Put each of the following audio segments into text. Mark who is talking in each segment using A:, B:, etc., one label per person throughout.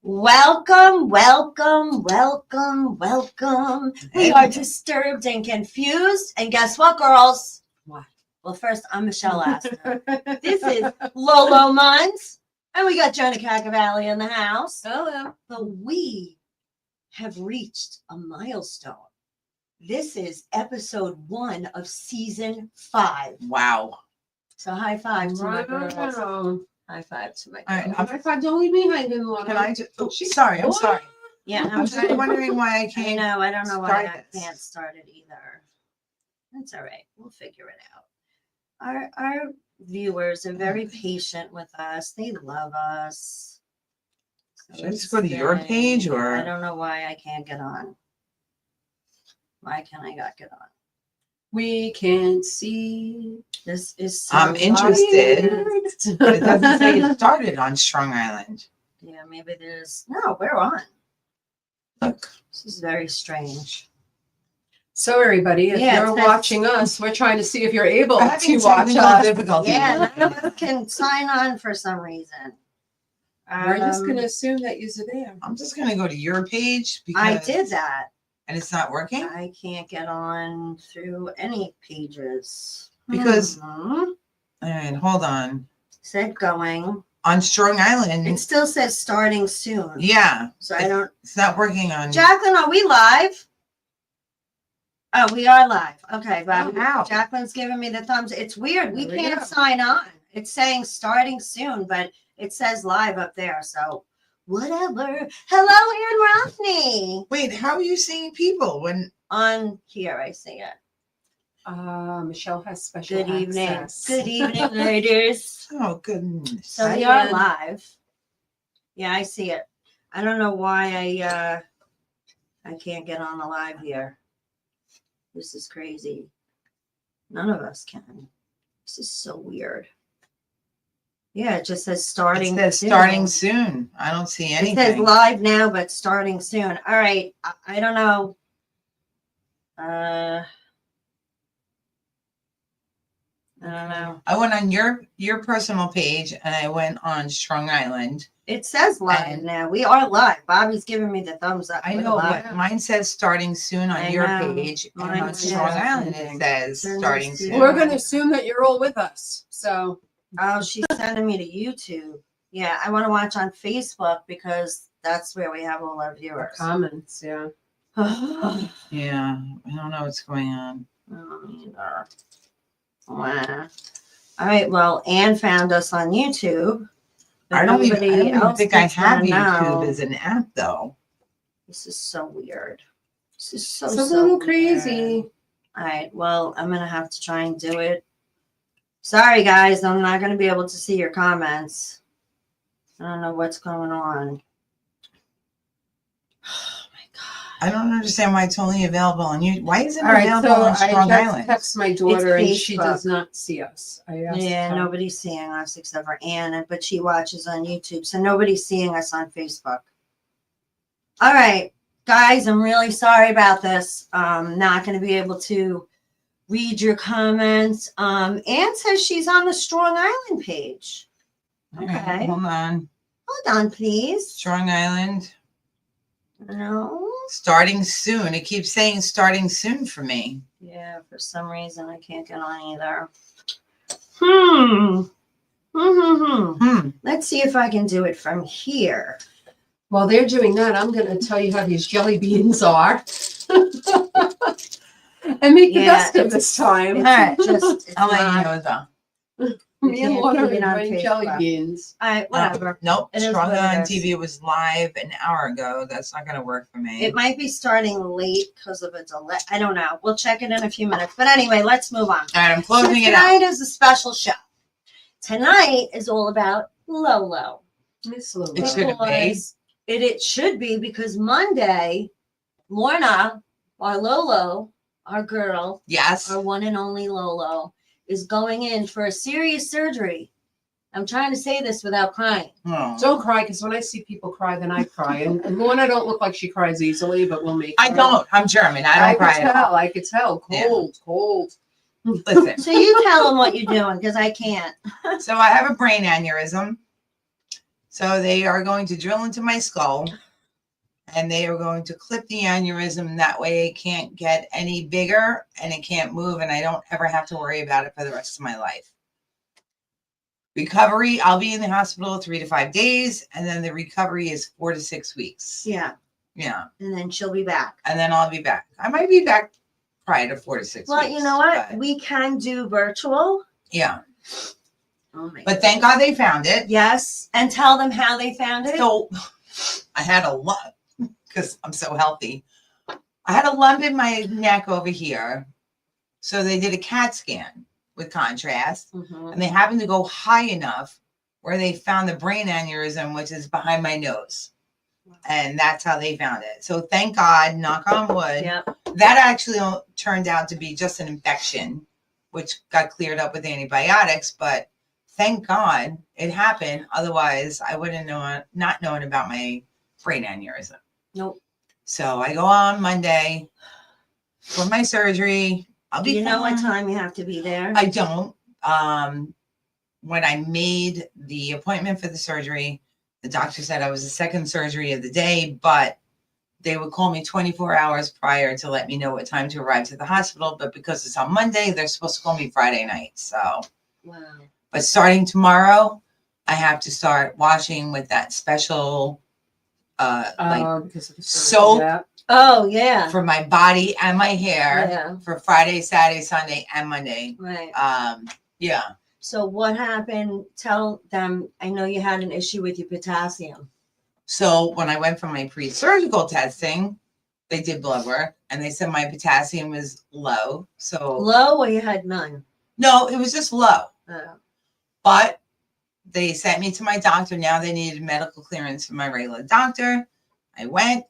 A: Welcome, welcome, welcome, welcome. We are disturbed and confused. And guess what, girls?
B: What?
A: Well, first, I'm Michelle Asta. This is Lolo Mund. And we got Jenna Caccavalle in the house.
B: Hello.
A: But we have reached a milestone. This is episode 1 of season 5.
C: Wow.
A: So high five to my girls.
B: Wow.
A: High five to my
C: All right,
A: girls.
B: High five, don't leave me hanging, Lorna.
C: Can I just? Oh, sorry. I'm sorry.
A: Yeah,
C: I'm just wondering why I
A: I
C: can't.
A: know. I don't know why I
C: this.
A: can't start it either. That's all right. We'll figure it out. Our viewers are very patient with us. They love us. So
C: Should I just go to your
A: say-
C: page, or-
A: I don't know why I can't get on. Why can't I not get on?
B: We can't see.
A: This is so
C: I'm interested.
A: weird.
C: But it doesn't say it started on Strong Island.
A: Yeah, maybe there's no. We're on.
C: Look.
A: This is very strange.
B: So everybody, if
A: Yeah,
B: you're
A: that's-
B: watching us, we're trying to see if you're able
C: I'm having
B: to watch
C: technical
B: us.
C: difficulties.
A: Yeah, none of us can sign on for some reason.
B: We're just
A: Um,
B: going to assume that you're there.
C: I'm just gonna go to your page because
A: I did that.
C: and it's not working
A: I can't get on through any pages.
C: because.
A: Hmm.
C: All right, hold on.
A: Said going.
C: On Strong Island,
A: It still says starting soon.
C: yeah,
A: So I don't.
C: it's not working on.
A: Jacqueline, are we live? Oh, we are live. Okay, but
C: Wow.
A: Jacqueline's giving me the thumbs. It's weird. We
B: There we
A: can't
B: go.
A: sign on. It's saying starting soon, but it says live up there. So whatever. Hello, Ann Rafney.
C: Wait, how are you seeing people when?
A: On here, I see it.
B: Michelle has special
A: Good evening.
B: access.
A: Good evening, ladies.
C: Oh goodness.
A: So we
B: Hi,
A: are
B: Ann.
A: live. Yeah, I see it. I don't know why I can't get on the live here. This is crazy. None of us can. This is so weird. Yeah, it just says starting.
C: It says
A: soon.
C: starting soon. I don't see
A: It says
C: anything.
A: live now, but starting soon. All right. I don't know. I don't know.
C: I went on your personal page and I went on Strong Island.
A: It says live
C: And-
A: now. We are live. Bobby's giving me the thumbs up.
C: I
A: We're
C: know,
A: live.
C: but mine says starting soon on
A: I
C: your
A: know.
C: page, and
A: Mine
C: on
A: says-
C: Strong Island it says
A: Turn
C: starting
A: this
C: soon.
A: to-
B: We're going to assume that you're all with us. So
A: Oh, she's sending me to YouTube. Yeah, I want to watch on Facebook because that's where we have all our
B: our
A: viewers.
B: comments, yeah.
C: Yeah, I don't know what's going on.
A: Either. Wow. All right. Well, Anne found us on YouTube. but
C: I don't even
A: nobody else
C: think I
A: is
C: have
A: gonna
C: YouTube
A: know.
C: as an app though.
A: This is so weird. This is so
B: It's a
A: so
B: little
A: weird.
B: crazy.
A: All right. Well, I'm gonna have to try and do it. Sorry, guys. I'm not gonna be able to see your comments. I don't know what's going on. Oh my god.
C: I don't understand why it's only available on you. Why isn't it
B: All right,
C: available
B: so
C: on
B: I
C: Strong
B: just
C: Island?
B: text my daughter and she
A: Facebook.
B: does not see us. I asked
A: Yeah,
B: her.
A: nobody's seeing us except for Anna, but she watches on YouTube. So nobody's seeing us on Facebook. All right, guys, I'm really sorry about this. Not going to be able to read your comments. Ann says she's on the Strong Island page.
C: All right,
A: Okay.
C: hold on.
A: Hold on, please.
C: Strong Island
A: No.
C: starting soon. It keeps saying starting soon for me.
A: Yeah, for some reason I can't get on either. Hmm. Let's see if I can do it from here.
B: While they're doing that, I'm going to tell you how these jelly beans are. And make the
A: Yeah,
B: best of this time.
A: It's
C: right.
A: just, it's
C: I'll let
A: not-
C: you know though.
B: Me and
A: can't
B: Lorna
A: see it
B: are
A: on
B: enjoying jelly
A: Facebook.
B: beans.
A: All right, whatever.
C: Nope.
A: It is
C: Strong
A: what it
C: Island
A: is.
C: TV was live an hour ago. That's not going to work for me.
A: It might be starting late because of a delay. I don't know. We'll check it in a few minutes. But anyway, let's move on.
C: All right, I'm
A: So
C: closing it out.
A: tonight is a special show. Tonight is all about Lolo.
B: Miss Lulu.
C: It should be.
A: Because it should be because Monday, Lorna, our Lolo, our girl,
C: Yes.
A: our one and only Lolo, is going in for a serious surgery. I'm trying to say this without crying.
C: Oh.
B: Don't cry, because when I see people cry, then I cry. And Lorna don't look like she cries easily, but we'll make
C: I
B: her.
C: don't. I'm German. I don't cry
B: could
C: at all.
B: tell. I could tell. Cold, cold.
C: Listen.
A: So you tell them what you're doing because I can't.
C: So I have a brain aneurysm. So they are going to drill into my skull and they are going to clip the aneurysm. That way it can't get any bigger and it can't move. And I don't ever have to worry about it for the rest of my life. Recovery, I'll be in the hospital 3 to 5 days. And then the recovery is 4 to 6 weeks.
A: Yeah.
C: Yeah.
A: And then she'll be back.
C: And then I'll be back. I might be back prior to 4 to 6
A: Well,
C: weeks.
A: you know what?
C: But,
A: We can do virtual.
C: yeah.
A: Oh my
C: But thank God they found it.
A: Yes. And tell them how they found it.
C: So I had a lump because I'm so healthy. I had a lump in my neck over here. So they did a CAT scan with contrast.
A: Mhm.
C: And they happened to go high enough where they found the brain aneurysm, which is behind my nose. And that's how they found it. So thank God, knock on wood.
A: Yep.
C: That actually turned out to be just an infection, which got cleared up with antibiotics. But thank God it happened. Otherwise, I wouldn't know, not known about my brain aneurysm.
A: Nope.
C: So I go on Monday for my surgery. I'll
A: Do
C: be
A: you know what
C: fine.
A: time you have to be there?
C: I don't. When I made the appointment for the surgery, the doctor said I was the second surgery of the day, but they would call me 24 hours prior to let me know what time to arrive to the hospital. But because it's on Monday, they're supposed to call me Friday night. So,
A: Wow.
C: but starting tomorrow, I have to start washing with that special,
B: Because of the
C: soap.
B: Yeah.
A: Oh yeah.
C: for my body and my hair
A: Yeah.
C: for Friday, Saturday, Sunday, and Monday.
A: Right.
C: Yeah.
A: So what happened? Tell them. I know you had an issue with your potassium.
C: So when I went for my pre-surgical testing, they did blood work and they said my potassium was low. So
A: Low, or you had none?
C: no, it was just low.
A: Oh.
C: But they sent me to my doctor. Now they needed medical clearance from my regular doctor. I went.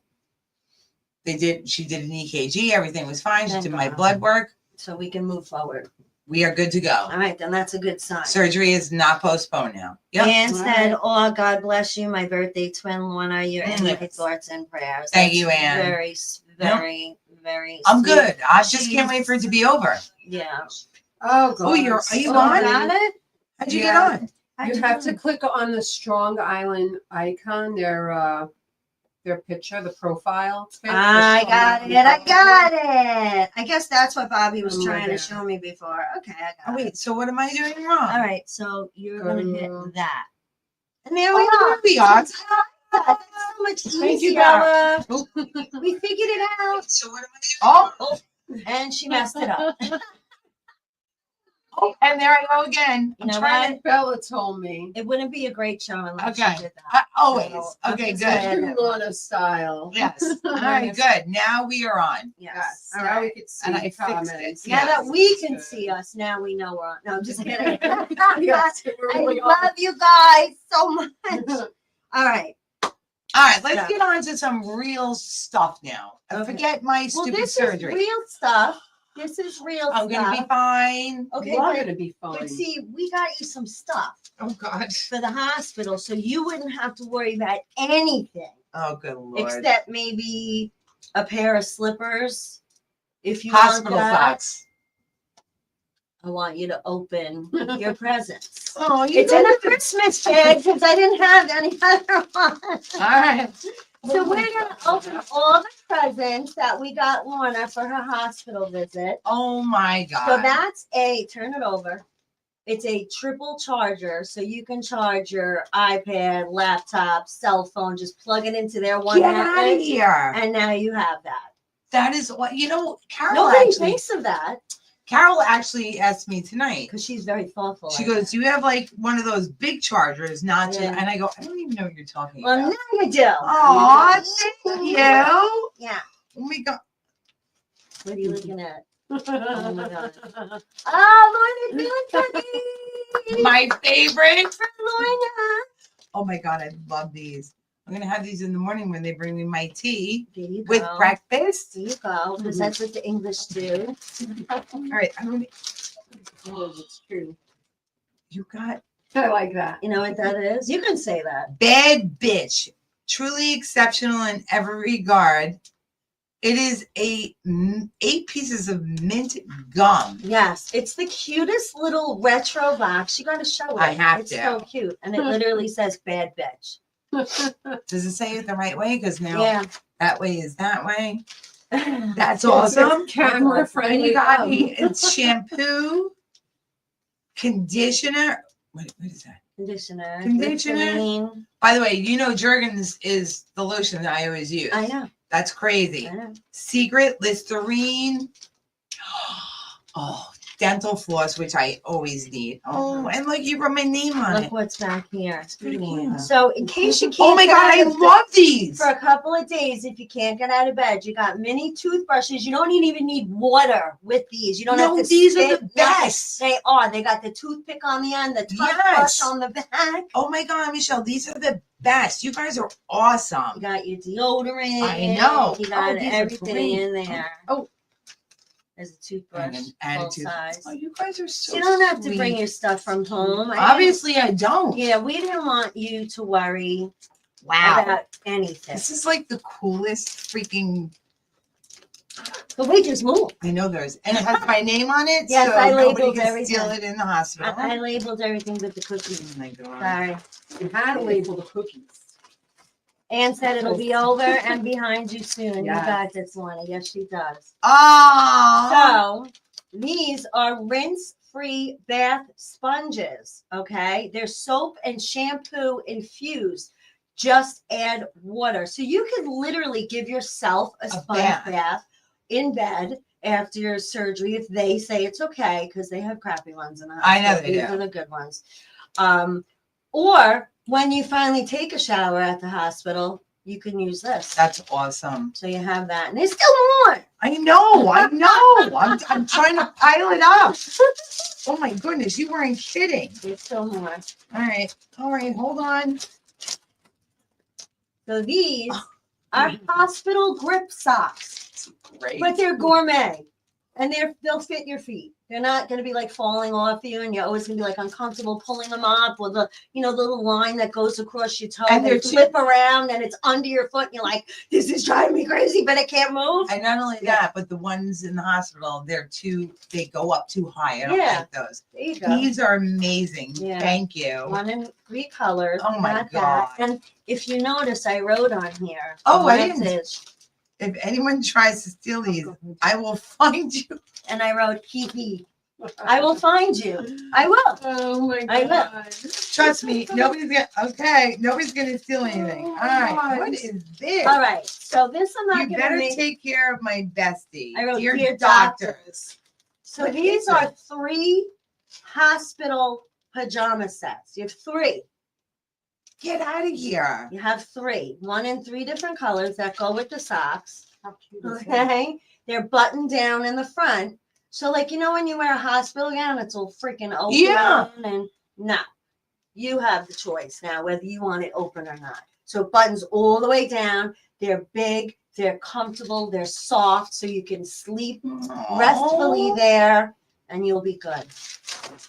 C: She did an EKG. Everything was fine. She
A: Thank
C: did my
A: God.
C: blood work.
A: So we can move forward.
C: We are good to go.
A: All right, then that's a good sign.
C: Surgery is not postponed now. Yep.
A: Ann
B: All
A: said,
B: right.
A: "Oh, God bless you, my birthday twin, Lorna. You're in my
C: Yes.
A: thoughts and prayers."
C: Thank
A: That's
C: you, Ann.
A: Very, very, very.
C: I'm
A: sweet.
C: good. I just can't wait for it to be over.
A: Yeah.
B: Oh, God.
C: Oh, are you
A: Oh,
C: on?
A: got it?
C: How'd you
B: Yeah.
C: get on?
B: You have to click on the Strong Island icon, their picture, the profile. pic, the
A: I
B: Strong
A: got
B: Island
A: it. I
B: profile.
A: got it. I guess that's what Bobby was
B: Oh my
A: trying to
B: God.
A: show me before. Okay, I
C: Oh,
A: got it.
C: wait. So what am I doing wrong?
A: All right, so you're
B: Go
A: gonna
B: to-
A: hit that, and there we
C: Oh,
A: are.
C: there we are.
A: That's so much easier.
B: Thank you, Bella.
A: We figured it out.
C: So what am I doing?
A: And she messed it up.
C: Oh, and there I go again.
A: You
C: I'm
A: know
C: trying
A: what?
B: Bella told me.
A: It wouldn't be a great show unless
C: Okay.
A: she did that.
C: Always.
A: So, I'm
C: Okay,
A: just
C: good.
A: glad-
B: True Lorna style.
C: Yes. All right, good. Now we are on.
A: Yes. All
B: Now we
A: right.
B: can see
C: And I fixed
B: comments.
C: it.
A: Now that
C: Yes.
A: we can see us, now we know we're on. No, I'm just kidding.
B: Yes, we're
A: I
B: really
A: love you guys so much.
B: on.
A: All right.
C: All right, let's
A: Yeah.
C: get on to some real stuff now.
A: Okay.
C: Forget my
A: Well,
C: stupid
A: this
C: surgery.
A: is real stuff. This is real
C: I'm
A: stuff.
C: gonna be fine.
A: Okay,
B: You are
A: but,
B: gonna be fine.
A: but see, we got you some stuff
C: Oh God.
A: for the hospital, so you wouldn't have to worry about anything
C: Oh good Lord.
A: except maybe a pair of slippers. If you
C: Hospital
A: want that,
C: socks.
A: I want you to open your presents.
C: Oh, you
A: It's in a Christmas bag because I didn't have any other one.
C: All right.
A: So we're gonna open all the presents that we got Lorna for her hospital visit.
C: Oh my God.
A: So that's turn it over. It's a triple charger, so you can charge your iPad, laptop, cell phone, just plug it into their one
C: Get out of
A: outlet,
C: here.
A: and now you have that.
C: That is what Carol
A: Nobody
C: actually.
A: thinks of that
C: Carol actually asked me tonight.
A: because she's very thoughtful.
C: She
A: like
C: goes, "Do you have like one of those big chargers?" Not just,
A: Yeah.
C: and I go, "I don't even know what you're talking
A: that. Well,
C: about."
A: now you do.
C: Aw, thank you. Oh
A: Yeah.
C: my God.
A: What are you looking at? Oh my God. Oh, Lorna doing cookies.
C: My favorite.
A: For Lorna.
C: Oh my God, I love these. I'm gonna have these in the morning when they bring me my tea
A: There you
C: with
A: go.
C: breakfast.
A: There you go, because that's what the English do.
C: All right, I'm gonna.
B: Oh, it's true.
C: You got
B: I like that.
A: You know what that is? You can say that.
C: bad bitch, truly exceptional in every regard. It is 8 pieces of mint gum.
A: Yes, it's the cutest little retro box. You got to show it.
C: I have
A: it's
C: to.
A: so cute, and it literally says "bad bitch."
C: Does it say it the right way? Because now
A: Yeah,
C: that way is that way. That's
B: That's
C: awesome.
B: camera
C: And
B: friendly.
C: you got me. It's shampoo, conditioner. What is that?
A: conditioner,
C: Conditioner.
A: Listerine.
C: By the way, you know Jergens is the lotion that I always use.
A: I know.
C: That's crazy.
A: I know.
C: Secret Listerine. Oh, dental floss, which I always need. Oh, and look, you wrote my name on
A: Look
C: it.
A: what's back here.
C: It's pretty cool.
A: So, in case you can't,
C: Oh my
A: get
C: God, I
A: out of bed
C: love these.
A: for a couple of days, if you can't get out of bed, you got mini toothbrushes. You don't even need water with these. You don't have
C: No,
A: to.
C: these are
A: spit
C: the
A: nothing.
C: best.
A: They are. They got the toothpick on the end, the toothbrush
C: Yes.
A: on the back.
C: Oh my God, Michelle, these are the best. You guys are awesome.
A: You got your deodorant.
C: I know.
A: You got
C: Oh, these are
A: everything
C: great.
A: in there.
B: Oh.
A: There's a toothbrush,
C: And
A: full
C: a tooth-
A: size.
C: Oh, you guys are so
A: So you don't have to bring
C: sweet.
A: your stuff from home.
C: Obviously, I don't.
A: Yeah, we didn't want you to worry
C: Wow.
A: about anything.
C: This is like the coolest freaking.
A: But we just moved.
C: I know there's, and it has my name on it,
A: Yes,
C: so
A: I
C: nobody
A: labeled
C: can steal
A: everything.
C: it in the hospital.
A: I labeled everything with the cookies.
C: Oh my God.
A: Sorry.
B: You had to label the cookies.
A: Anne said it'll be over and behind you soon. You
B: Yes.
A: got this, Lorna. Yes, she does.
C: Oh.
A: So these are rinse-free bath sponges. Okay, they're soap and shampoo infused. Just add water, so you can literally give yourself a sponge bath in bed after your surgery if they say it's okay, because they have crappy ones in the hospital.
C: I know they
A: These
C: do.
A: are the good ones. Or when you finally take a shower at the hospital, you can use this.
C: That's awesome.
A: So you have that, and there's still more.
C: I know. I'm trying to pile it up. Oh my goodness, you weren't kidding.
A: There's still more.
C: All right, hold on.
A: So these are hospital grip socks,
C: Great.
A: but they're gourmet, and they'll fit your feet. They're not going to be like falling off you, and you're always going to be like uncomfortable pulling them up, or the little line that goes across your toe.
C: And
A: They
C: they're
A: flip around, and it's under your foot, and you're like, "This is driving me crazy," but I can't move.
C: And not only
A: Yeah.
C: that, but the ones in the hospital, they go up too high. I don't
A: Yeah.
C: like those.
A: There you go.
C: These are amazing.
A: Yeah.
C: Thank you.
A: One in 3 colors.
C: Oh my
A: Got that.
C: God.
A: And if you notice, I wrote on here.
C: Oh,
A: the
C: I didn't.
A: message,
C: If anyone tries to steal these, I will find you.
A: and I wrote, "Hee hee." I will find you. I will.
B: Oh my
A: I will.
B: God.
C: Trust me, nobody's gonna steal anything. All right, what is this?
A: All right. So this I'm not
C: You
A: going to
C: better
A: make.
C: take care of my bestie.
A: I wrote,
C: Dear
A: "Dear
C: doctors.
A: doctors." So
C: What
A: these
C: is
A: are
C: it?
A: 3 hospital pajama sets. You have 3.
C: Get out of here.
A: You have 3. One in 3 different colors that go with the socks.
B: How cute is that?
A: Okay. They're buttoned down in the front. So like, when you wear a hospital gown, it's all freaking open.
C: Yeah.
A: And no, you have the choice now whether you want it open or not. So it buttons all the way down. They're big. They're comfortable. They're soft. So you can sleep restfully
C: Aw.
A: there, and you'll be good.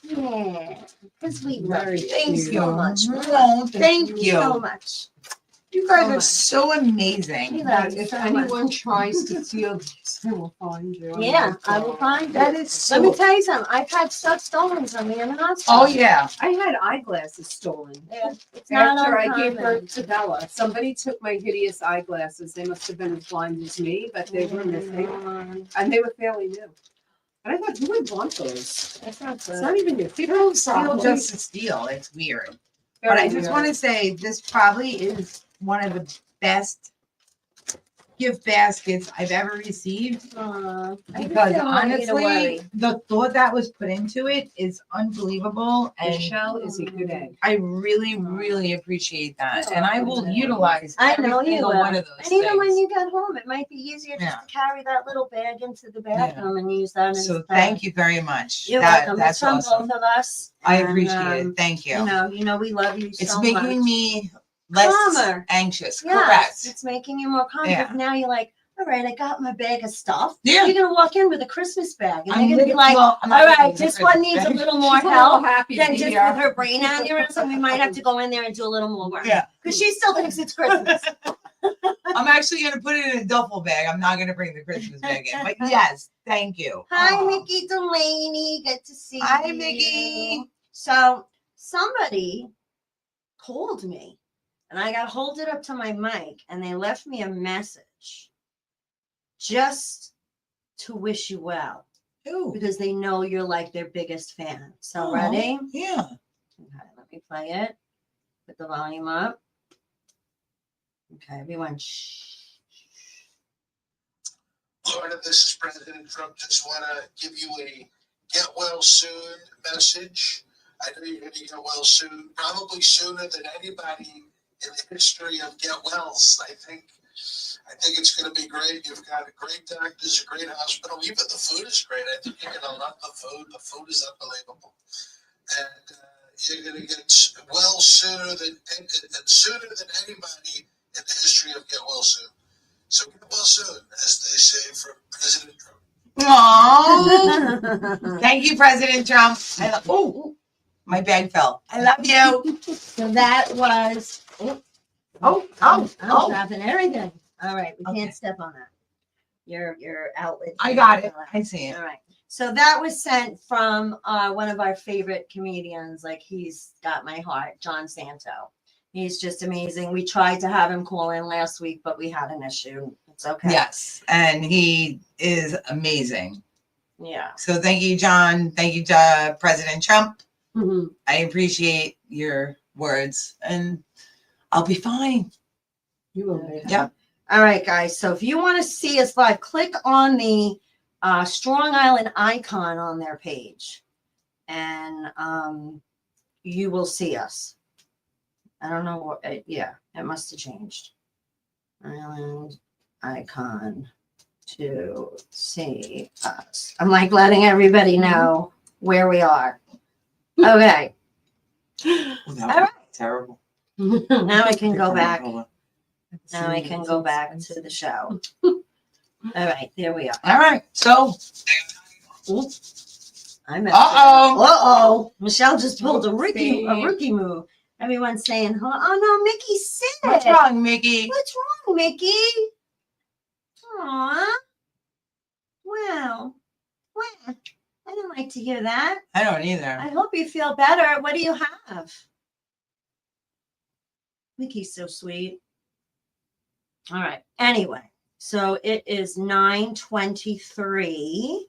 A: Yeah. Because we love
B: Very
A: you.
C: Thank
B: cute.
C: you.
A: so much.
C: Oh, thank you.
A: So much.
C: You guys
A: so
C: are
A: much.
C: so amazing.
A: We love you
B: If
A: so much.
B: anyone tries to steal these, I will find you. Oh
A: Yeah,
B: my
A: I will
B: God.
A: find
C: That
A: you.
C: is
A: Let me
C: so.
A: tell you something. I've had stuff stolen from me in the hospital.
C: Oh yeah.
B: I had eyeglasses stolen.
A: Yeah, it's not
B: After I gave
A: uncommon.
B: birth to Bella, somebody took my hideous eyeglasses. They must have been as blind as me, but they were missing, and they were fairly new. And I thought, who would want those?
A: That's not
B: It's
A: good.
B: not even your
C: People don't steal
B: problem.
C: just to steal. It's weird. But I just want to say this probably is one of the best gift baskets I've ever received.
A: I just
C: Because
A: don't want you to
C: honestly,
A: worry.
C: the thought that was put into it is unbelievable. And
B: Michelle is a good egg.
C: I really, really appreciate that. And I will utilize
A: I
C: every
A: know you
C: single
A: will.
C: one of those
A: And even when
C: things.
A: you get home, it might be easier
C: Yeah.
A: just to carry that little bag into the bathroom and use that
C: So
A: instead.
C: thank you very much.
A: You're welcome.
C: That's
A: It's from
C: awesome.
A: both of us.
C: I
A: and,
C: appreciate it. Thank you.
A: You know, we love you
C: It's
A: so
C: making
A: much.
C: me less
A: Calmer.
C: anxious.
A: Yes,
C: Correct.
A: it's making you more calm.
C: Yeah.
A: Because now you're like, all right, I got my bag of stuff.
C: Yeah.
A: You're gonna walk in with a Christmas bag, and
C: I'm
A: they're gonna be
C: lit-
A: like,
C: well, I'm not
A: all
C: gonna
A: right,
C: use
A: this
C: the
A: one
C: Christmas
A: needs a
C: bag.
A: little more
B: She's a little
A: help
B: happy
A: than
B: to
A: just
B: be here.
A: with her brain aneurysm. We might have to go in there and do a little more work
C: Yeah.
A: because she still thinks it's Christmas.
C: I'm actually going to put it in a duffel bag. I'm not going to bring the Christmas bag in. But yes, thank you.
A: Hi,
C: Aw.
A: Mickey Delaney. Good to see you.
C: Hi, Mickey.
A: So somebody called me and I got hold it up to my mic and they left me a message just to wish you well
C: Ooh.
A: because they know you're like their biggest fan. So
C: Aw,
A: ready?
C: Yeah.
A: Okay, let me play it. Put the volume up. Okay, everyone. Shh.
D: Lorna, this is President Trump. Just want to give you a get well soon message. I know you're going to get well soon, probably sooner than anybody in the history of get wells. I think it's going to be great. You've got great doctors, a great hospital. Even the food is great. I think you're going to love the food. The food is unbelievable, and you're going to get well sooner than anybody in the history of get well soon. So get well soon, as they say from President Trump.
C: Aww. Thank you, President Trump. Oh, my bag fell. I love you.
A: So that was.
C: Oh,
A: I'm dropping everything. All right, we
C: Okay.
A: can't step on that. Your outlet.
C: I got it. I see it.
A: All right. So that was sent from one of our favorite comedians. Like he's got my heart, John Santo. He's just amazing. We tried to have him call in last week, but we had an issue. It's okay.
C: Yes, and he is amazing.
A: Yeah.
C: So thank you, John. Thank you to President Trump.
A: Mhm.
C: I appreciate your words, and I'll be fine.
B: You will be.
C: Yep.
A: All right, guys. So if you want to see us live, click on the Strong Island icon on their page, and you will see us. I don't know what. Yeah, it must have changed. Island icon to see us. I'm like letting everybody know where we are. Okay.
C: That
A: All
C: was
A: right.
C: terrible.
A: Now I can go back.
C: All
A: Now I can go back to the show. All right, there we are.
C: right. So,
A: I'm
C: Uh-oh.
A: Michelle just pulled a
B: Oopsie.
A: rookie move. Everyone's saying, "Oh no, Mickey's sick.
C: what's wrong, Mickey?
A: What's wrong, Mickey?" Aw. Well, I didn't like to hear that.
C: I don't either.
A: I hope you feel better. What do you have? Mickey's so sweet. All right. Anyway, so it is 9:23.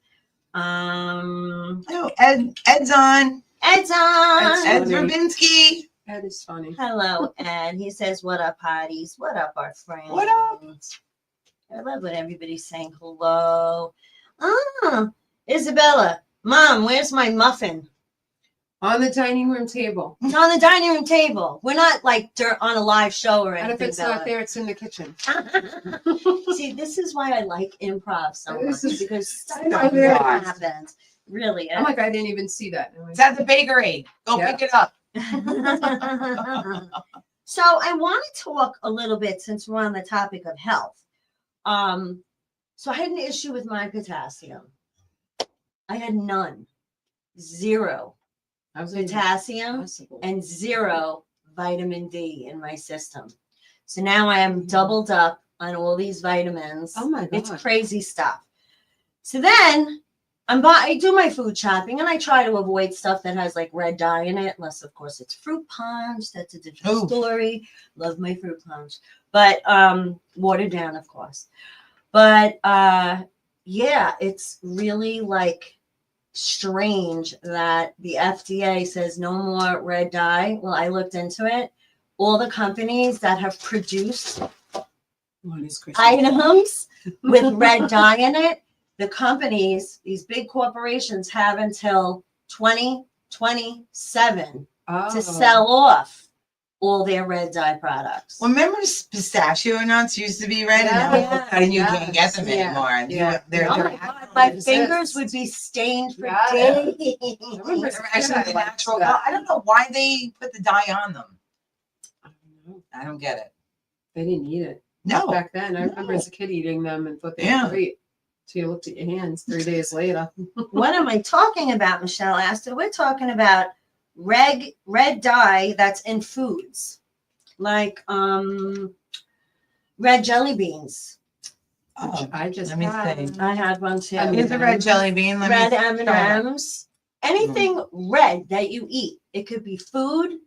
C: Oh, Ed's on.
A: Ed's on.
C: Ed Verbinski.
B: That is funny.
A: Hello, Ed. He says, "What up, hotties? What up, our friends?
C: What up?"
A: I love when everybody's saying hello. Isabella, Mom, where's my muffin?
B: On the dining room table.
A: It's on the dining room table. We're not like on a live show or
B: And if
A: anything.
B: it's not there, it's in the kitchen.
A: See, this is why I like improv so much
B: This is-
A: because
B: I
A: stuff
B: know,
A: like
B: very
A: that
C: fast.
A: happens. Really.
B: I'm like, I didn't even see that.
C: It's at the bakery. Go
B: Yeah.
C: pick it up.
A: So I want to talk a little bit since we're on the topic of health. So I had an issue with my potassium. I had none, zero
B: I was in
A: potassium
B: possible.
A: and zero vitamin D in my system. So now I am doubled up on all these vitamins.
B: Oh my
A: It's
B: God.
A: crazy stuff. So then I do my food shopping and I try to avoid stuff that has like red dye in it, unless of course it's fruit punch. That's a different
C: Ooh.
A: story. Love my fruit punch, but watered down, of course. But yeah, it's really like strange that the FDA says no more red dye. Well, I looked into it. All the companies that have produced
B: One is Christmas.
A: items with red dye in it, the companies, these big corporations have until 2027
B: Oh.
A: to sell off all their red dye products.
C: Well, remember pistachio nuts used to be red, and now
A: Yeah.
C: and you can't get them
B: Yeah.
C: anymore. And
B: Yeah.
C: they're,
A: Oh
C: they're,
A: my God, my
B: Exists.
A: fingers would be stained for
B: Yeah.
A: days.
B: remember
C: they're actually the
B: like
C: natural.
B: that.
C: I don't know why they put the dye on them.
B: I don't know.
C: I don't get it.
B: They didn't eat it.
C: No.
B: Back then, I remember as a kid eating them and thought they
C: Yeah.
B: were great. So you looked at your hands 3 days later.
A: What am I talking about, Michelle Asta? We're talking about red dye that's in foods. Like red jelly beans.
C: Oh,
B: I just
C: let me
B: had.
C: see.
A: I had one too.
B: I mean,
C: Here's a red jelly bean. Let
A: Red
C: me
A: M&Ms. Anything red that you eat. It could be food,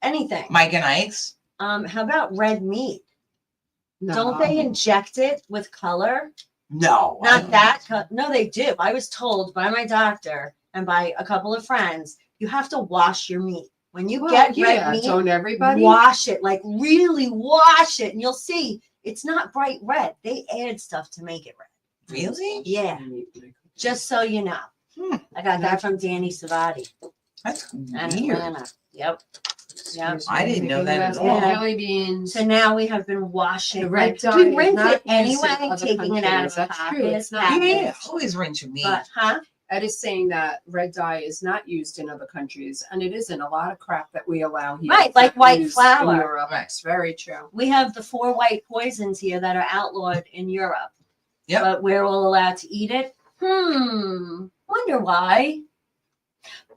A: anything.
C: Mike and Ike's.
A: How about red meat?
B: No.
A: Don't they inject it with color?
C: No. I
A: Not
C: don't
A: that.
C: think so.
A: No, they do. I was told by my doctor and by a couple of friends, you have to wash your meat. When you
B: Well,
A: get
B: yeah,
A: red meat,
B: don't everybody?
A: wash it, like really wash it, and you'll see it's not bright red. They add stuff to make it red.
C: Really?
A: Yeah, just so you know. I got that from Danny Savati
C: That's
A: in
C: weird.
A: Atlanta. Yep. Yep.
C: I didn't know that at
B: Red
C: all.
B: jelly beans.
A: So now we have been washing.
B: The red dye
A: we
B: is
A: rinse
B: not
A: it
B: used in
A: anyway,
B: other
A: taking it out of
B: countries.
A: the
B: That's true.
A: packet.
B: It's not
C: Yeah,
B: used.
C: always rinse your meat.
A: But
B: Ed is saying that red dye is not used in other countries, and it isn't a lot of crap that we allow here.
A: Right,
B: is
A: like
B: not
A: white
B: used
A: flour.
B: In Europe.
C: Right.
B: It's very true.
A: we have the 4 white poisons here that are outlawed in Europe.
C: Yep.
A: But we're all allowed to eat it. Wonder why.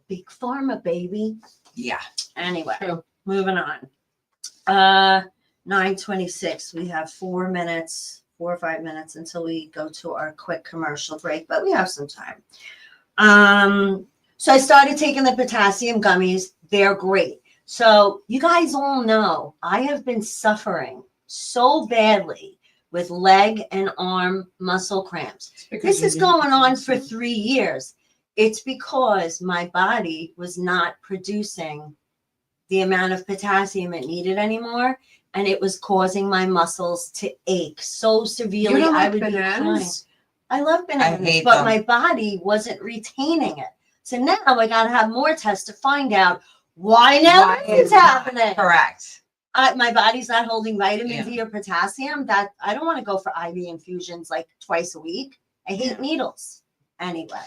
A: Big pharma, baby.
C: Yeah.
A: Anyway,
B: True.
A: moving on. 9:26. We have 4 or 5 minutes until we go to our quick commercial break, but we have some time. So I started taking the potassium gummies. They're great. So you guys all know I have been suffering so badly with leg and arm muscle cramps. This is going on for 3 years. It's because my body was not producing the amount of potassium it needed anymore, and it was causing my muscles to ache so severely.
B: You don't
A: I
B: like
A: would be crying.
B: bananas?
A: I love bananas,
C: hate
A: but
C: them.
A: my body wasn't retaining it. So now I got to have more tests to find out why now
C: Why
A: this is happening.
C: Correct.
A: My body's not holding vitamin
C: Yeah.
A: D or potassium. That I don't want to go for IV infusions like twice a week. I hate
C: Yeah.
A: needles. Anyway,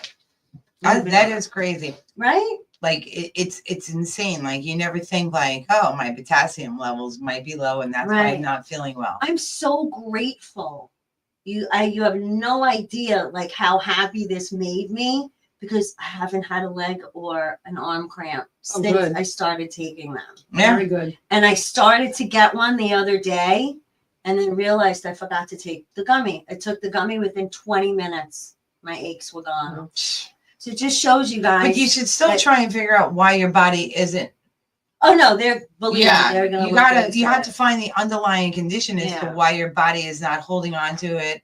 C: That is crazy.
A: right?
C: Like it's insane. Like you never think like, oh, my potassium levels might be low and that's why
A: Right.
C: I'm not feeling well.
A: I'm so grateful. You have no idea like how happy this made me because I haven't had a leg or an arm cramp
B: Oh,
A: since
B: good.
A: I started taking them.
C: Yeah.
B: Very good.
A: And I started to get one the other day and then realized I forgot to take the gummy. I took the gummy within 20 minutes. My aches were gone. So it just shows you guys.
C: But you should still
A: that-
C: try and figure out why your body isn't.
A: Oh no, they're believe me, they're gonna.
C: You have to find the underlying condition as to
A: Yeah.
C: why your body is not holding on to it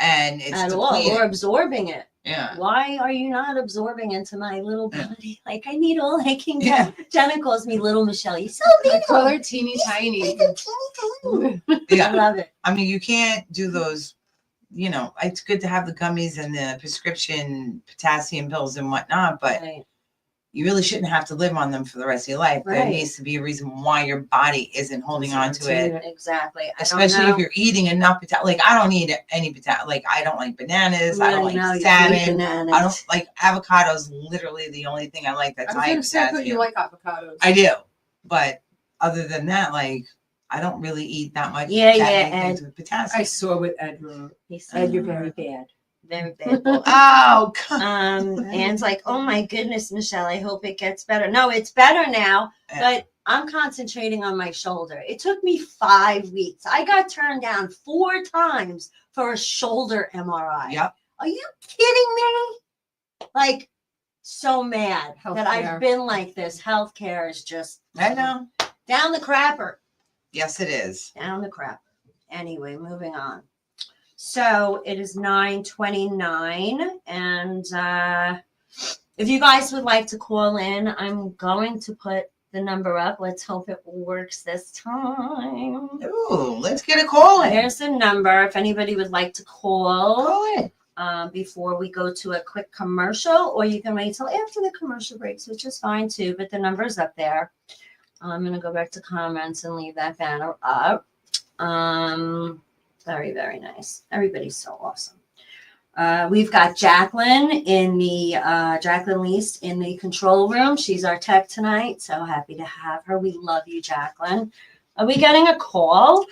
C: and it's
A: at all
C: depleted.
A: or absorbing it.
C: Yeah.
A: Why are you not absorbing into my little
C: Yeah.
A: body? Like I need all I can
C: Yeah.
A: get. Jenna calls me little Michelle. You're so
B: I
A: little.
B: call her teeny tiny.
A: I
C: Yeah.
A: love it.
C: I mean, you can't do those, it's good to have the gummies and the prescription potassium pills and whatnot, but
A: Right.
C: you really shouldn't have to live on them for the rest of your life. There
A: Right.
C: needs to be a reason why your body isn't holding on to it.
A: Exactly. I don't
C: Especially
A: know.
C: if you're eating enough potassium. Like I don't eat any potassium. Like I don't like bananas. I don't
A: Right, no,
C: like
A: you hate
C: salmon.
A: bananas.
C: I don't like avocados. Literally the only thing I like that's
B: I was
C: high
B: going to say, I thought
C: potassium.
B: you like avocados.
C: I do, but other than that, like I don't really eat that much.
A: Yeah,
C: that
A: yeah,
C: many things with potassium.
B: I saw what Ed wrote.
A: He said
B: Ed, you're very bad.
A: very bad. boy.
C: Oh, God.
A: Anne's like, oh my goodness, Michelle, I hope it gets better. No, it's better now,
C: Yeah.
A: but I'm concentrating on my shoulder. It took me 5 weeks. I got turned down 4 times for a shoulder MRI.
C: Yep.
A: Are you kidding me? Like, so mad that I've
B: Healthcare.
A: been like this. Healthcare is just
C: I know.
A: down the crapper.
C: Yes, it is.
A: Down the crapper. Anyway, moving on. So it is 9:29, and if you guys would like to call in, I'm going to put the number up. Let's hope it works this time.
C: Ooh, let's get a call in.
A: There's the number if anybody would like to call
C: Call in.
A: before we go to a quick commercial, or you can wait till after the commercial breaks, which is fine too, but the number's up there. I'm going to go back to comments and leave that banner up. Very, very nice. Everybody's so awesome. We've got Jacqueline Jacqueline Least in the control room. She's our tech tonight. So happy to have her. We love you, Jacqueline. Are we getting a call?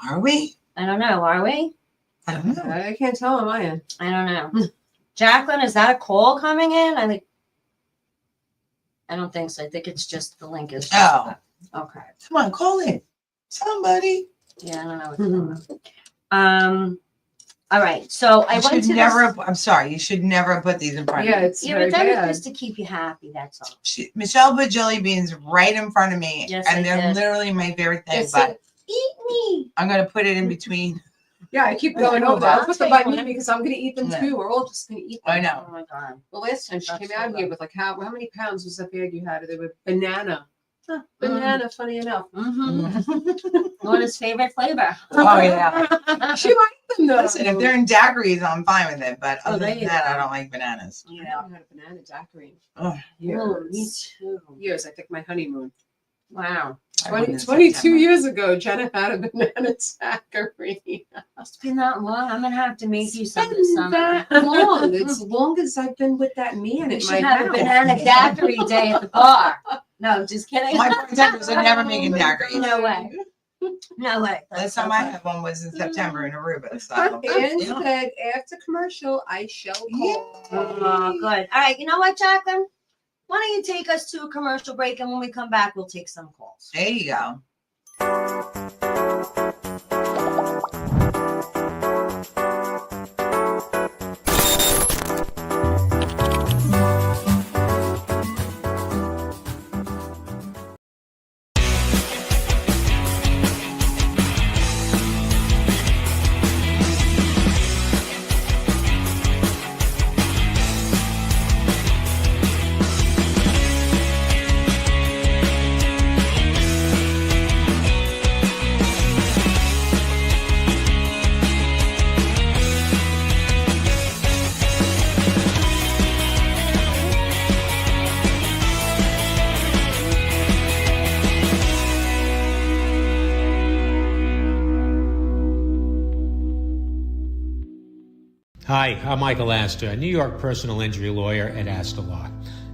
C: Are we?
A: I don't know. Are we?
C: I don't know.
B: I can't tell on my end.
A: I don't know. Jacqueline, is that a call coming in? I don't think so. I think it's just the link is just
C: Oh.
A: okay.
C: Come on, call in. Somebody.
A: Yeah, I don't know what's going on. All right. So I
C: You
A: went
C: should
A: to
C: never.
A: this.
C: I'm sorry. You should never put these in front
B: Yeah,
C: of me.
B: it's
A: Yeah,
B: very
A: but then it's
B: bad.
A: just to keep you happy. That's all.
C: Michelle put jelly beans right in front of me,
A: Yes, I
C: and they're
A: did.
C: literally my favorite thing.
B: It's
C: But
A: Eat me.
C: I'm gonna put it in between.
B: Yeah, I keep
A: There's
B: going
A: no
B: over that. I'll put them by
A: round
B: me
A: table.
B: because I'm going to eat them
C: Yeah.
B: too. We're all just going to eat them.
C: I know.
A: Oh my god.
B: The last time she
A: That's
B: came
A: so
B: out here
A: good.
B: with like how many pounds was that bag you had? They were banana. Banana, funny enough.
A: Mm-hmm. Lorna's favorite flavor.
C: Oh yeah.
B: She liked them though.
C: Listen, if they're in daiquiris, I'm fine with it. But
A: Oh,
C: other
A: there
C: than
A: you
C: that,
A: go.
C: I don't like bananas.
B: I
A: Yeah.
B: haven't had a banana daiquiri.
C: Ugh.
B: in
A: Oh, me
B: years.
A: too.
B: Years. I think my honeymoon.
A: Wow.
C: I went in
B: 22
C: September.
B: years ago, Jenna had a banana daiquiri.
A: It's been that long. I'm gonna have to make you
B: It's
A: some
B: been
A: this summer.
B: that long. It's long as I've been with that man
A: We
B: at my
A: should have a
B: house.
A: banana daiquiri day at the bar. No, just kidding.
C: My bartenders are never making daiquiris.
A: No way. No way.
C: Last
A: so
C: time I
A: funny.
C: had one was in September in Aruba. So
B: And
C: yeah.
B: said after commercial, I shall call.
A: Oh, good. All right. You know what, Jacqueline? Why don't you take us to a commercial break, and when we come back, we'll take some calls.
C: There you go.
E: Hi, I'm Michael Asta, a New York personal injury lawyer at Asta Law.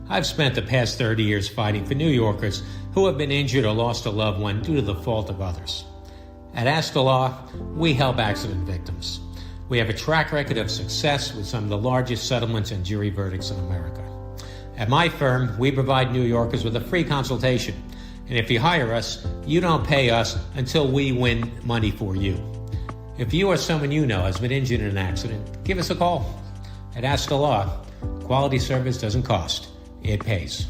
E: I've spent the past 30 years fighting for New Yorkers who have been injured or lost a loved one due to the fault of others. At Asta Law, we help accident victims. We have a track record of success with some of the largest settlements and jury verdicts in America. At my firm, we provide New Yorkers with a free consultation. And if you hire us, you don't pay us until we win money for you. If you or someone you know has been injured in an accident, give us a call. At Asta Law, quality service doesn't cost, it pays.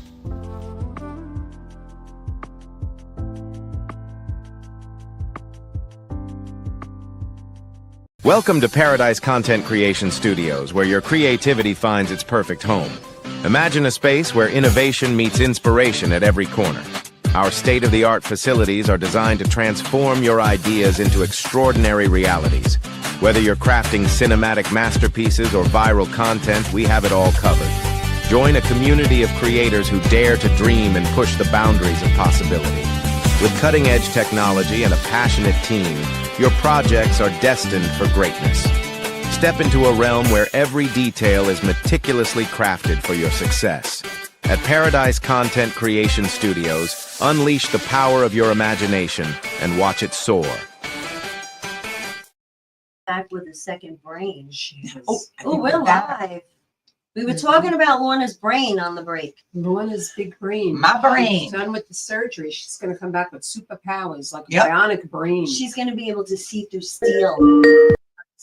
F: Welcome to Paradise Content Creation Studios, where your creativity finds its perfect home. Imagine a space where innovation meets inspiration at every corner. Our state-of-the-art facilities are designed to transform your ideas into extraordinary realities. Whether you're crafting cinematic masterpieces or viral content, we have it all covered. Join a community of creators who dare to dream and push the boundaries of possibility. With cutting-edge technology and a passionate team, your projects are destined for greatness. Step into a realm where every detail is meticulously crafted for your success. At Paradise Content Creation Studios, unleash the power of your imagination and watch it soar.
A: Back with a second brain.
C: Oh,
A: Oh, we're live. We were talking about Lorna's brain on the break.
B: Lorna's big brain.
C: My brain.
B: She's done with the surgery. She's going to come back with superpowers, like a
C: Yep.
B: bionic brain.
A: She's going to be able to see through steel.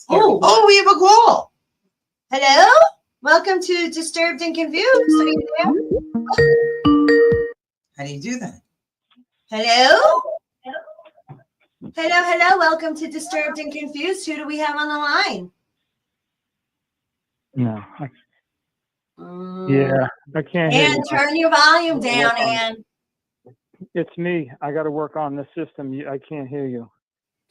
C: Oh, we have a call.
A: Hello? Welcome to Disturbed and Confused. Are you there?
C: How do you do that?
A: Hello? Hello. Welcome to Disturbed and Confused. Who do we have on the line?
G: No.
A: Mm.
G: Yeah, I can't hear
A: Ann,
G: you.
A: turn your volume down, Ann.
G: It's me. I got to work on the system. I can't hear you.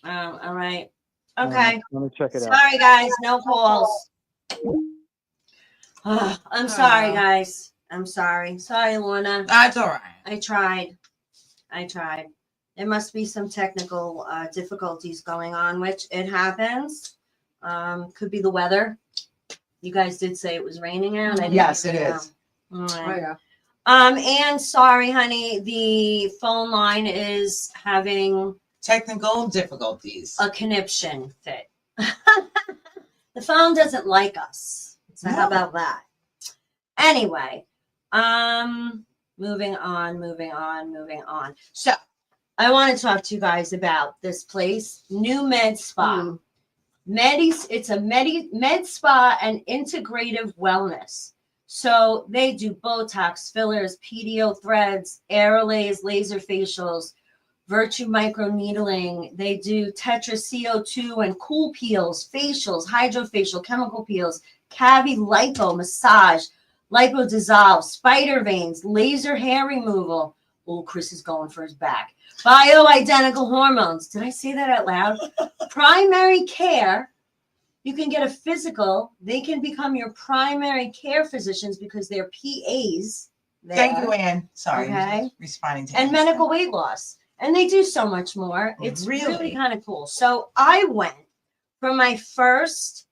A: All right. Okay.
G: Let me check it out.
A: Sorry, guys. No calls. I'm sorry, guys. I'm sorry. Sorry, Lorna.
C: That's all right.
A: I tried. There must be some technical difficulties going on, which it happens. Could be the weather. You guys did say it was raining out. I didn't
C: Yes, it
A: even know.
C: is.
A: All
B: Oh,
A: right.
B: yeah.
A: And sorry, honey, the phone line is having
C: Technical difficulties.
A: a conniption fit. The phone doesn't like us. So how
C: No.
A: about that? Anyway, moving on. So I want to talk to you guys about this place, New Med Spa. It's a med spa and integrative wellness. So they do Botox, fillers, PDO threads, aerolays, laser facials, Virtue microneedling. They do Tetra CO2 and cool peels, facials, hydrofacial, chemical peels, cavi lipo, massage, lipo dissolve, spider veins, laser hair removal. Oh, Chris is going for his back. Bioidentical hormones. Did I say that out loud? Primary care. You can get a physical. They can become your primary care physicians because they're PAs.
C: Thank you, Ann. Sorry,
A: Okay.
C: responding to
A: And
C: Ann's
A: medical
C: stuff.
A: weight loss. And they do so much more. It's really
C: Really?
A: kind of cool. So I went for my first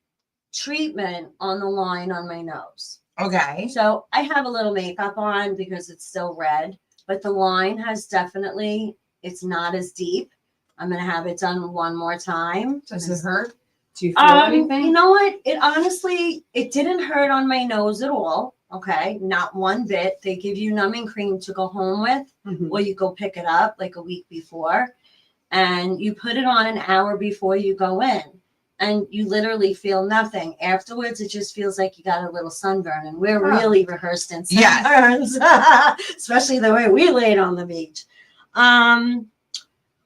A: treatment on the line on my nose.
C: Okay.
A: So I have a little makeup on because it's still red, but the line has definitely, it's not as deep. I'm going to have it done one more time.
B: Does it hurt? Do you feel anything?
A: You know what? It honestly, it didn't hurt on my nose at all. Okay. Not one bit. They give you numbing cream to go home with,
B: Mhm.
A: or you go pick it up like a week before, and you put it on an hour before you go in, and you literally feel nothing. Afterwards, it just feels like you got a little sunburn, and we're
B: Huh.
A: really rehearsed in
C: Yes.
A: sunburns, especially the way we laid on the beach.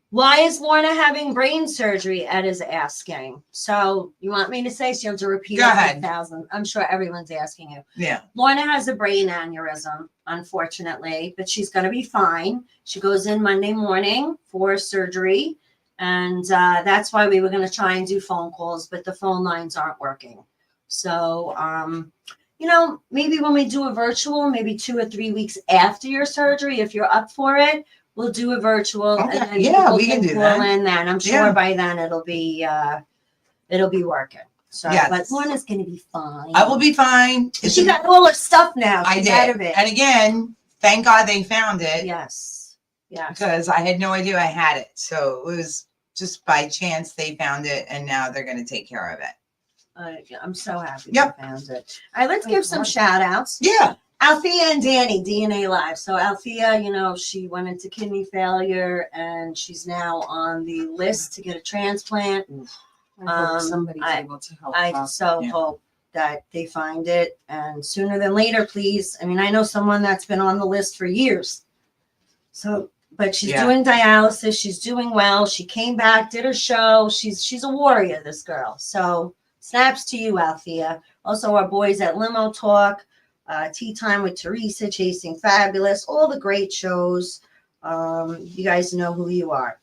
A: Why is Lorna having brain surgery? Ed is asking. So you want me to say, so you have to repeat
C: Go
A: it
C: ahead.
A: 1,000. I'm sure everyone's asking you.
C: Yeah.
A: Lorna has a brain aneurysm, unfortunately, but she's going to be fine. She goes in Monday morning for surgery. And that's why we were going to try and do phone calls, but the phone lines aren't working. So, you know, maybe when we do a virtual, maybe 2 or 3 weeks after your surgery, if you're up for it, we'll do a virtual.
C: Okay.
A: And then
C: Yeah,
A: people
C: we can do
A: call
C: that.
A: in then. I'm sure
C: Yeah.
A: by then it'll be working. So,
C: Yes.
A: but Lorna's going to be fine.
C: I will be fine. It's
A: She got all her stuff now.
C: I
A: She's out
C: did.
A: of it.
C: And again, thank God they found it
A: Yes. Yes.
C: because I had no idea I had it. So it was just by chance they found it and now they're going to take care of it.
A: I'm so happy
C: Yep.
A: they found it. All right, let's give some shout outs.
C: Yeah.
A: Althea and Danny, DNA Live. So Althea, you know, she went into kidney failure and she's now on the list to get a transplant.
B: I hope somebody's
A: I-
B: able to help
A: I
B: her.
A: so
C: Yeah.
A: hope that they find it, and sooner than later, please. I mean, I know someone that's been on the list for years. So, but she's
C: Yeah.
A: doing dialysis. She's doing well. She came back, did her show. She's a warrior, this girl. So snaps to you, Althea. Also, our boys at Limo Talk, Tea Time with Teresa, Chasing Fabulous, all the great shows. You guys know who you are.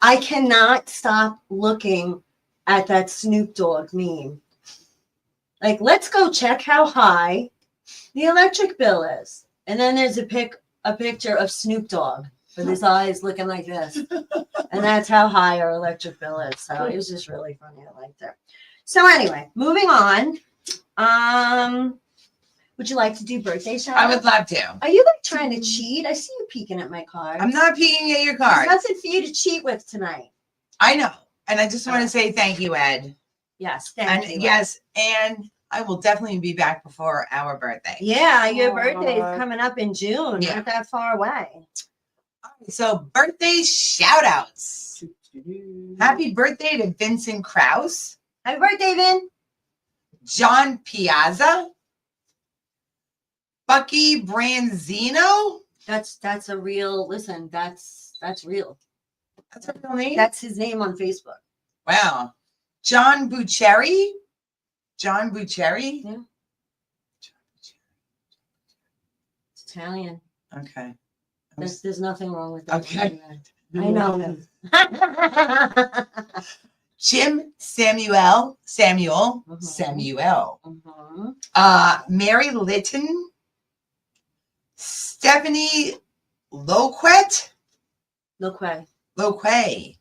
A: I cannot stop looking at that Snoop Dogg meme. Like, let's go check how high the electric bill is. And then there's a picture of Snoop Dogg with his eyes looking like this. And that's how high our electric bill is. So it was just really funny. I liked it. So anyway, moving on. Would you like to do birthday shout
C: I would love to.
A: Are you like trying to cheat? I see you peeking at my card.
C: I'm not peeking at your
A: There's
C: card.
A: nothing for you to cheat with tonight.
C: I know. And I just want to say thank you, Ed.
A: Yes,
C: And
A: thank you.
C: yes, and I will definitely be back before our birthday.
A: Yeah, your
B: Aw.
A: birthday is coming up in June.
C: Yeah.
A: Not that far away.
C: So birthday shout outs. Happy birthday to Vincent Krause,
A: Happy birthday, Vin.
C: John Piazza, Bucky Branzino.
A: That's a real, listen, that's real.
C: That's her real name?
A: That's his name on Facebook.
C: Wow. John Bucheri. John Bucheri.
A: Yeah. It's Italian.
C: Okay.
A: There's nothing wrong with that.
C: Okay.
A: I know him.
C: Jim Samuel.
A: Mhm.
C: Samuel.
A: Mhm.
C: Mary Litton. Stephanie Loquet. Loque.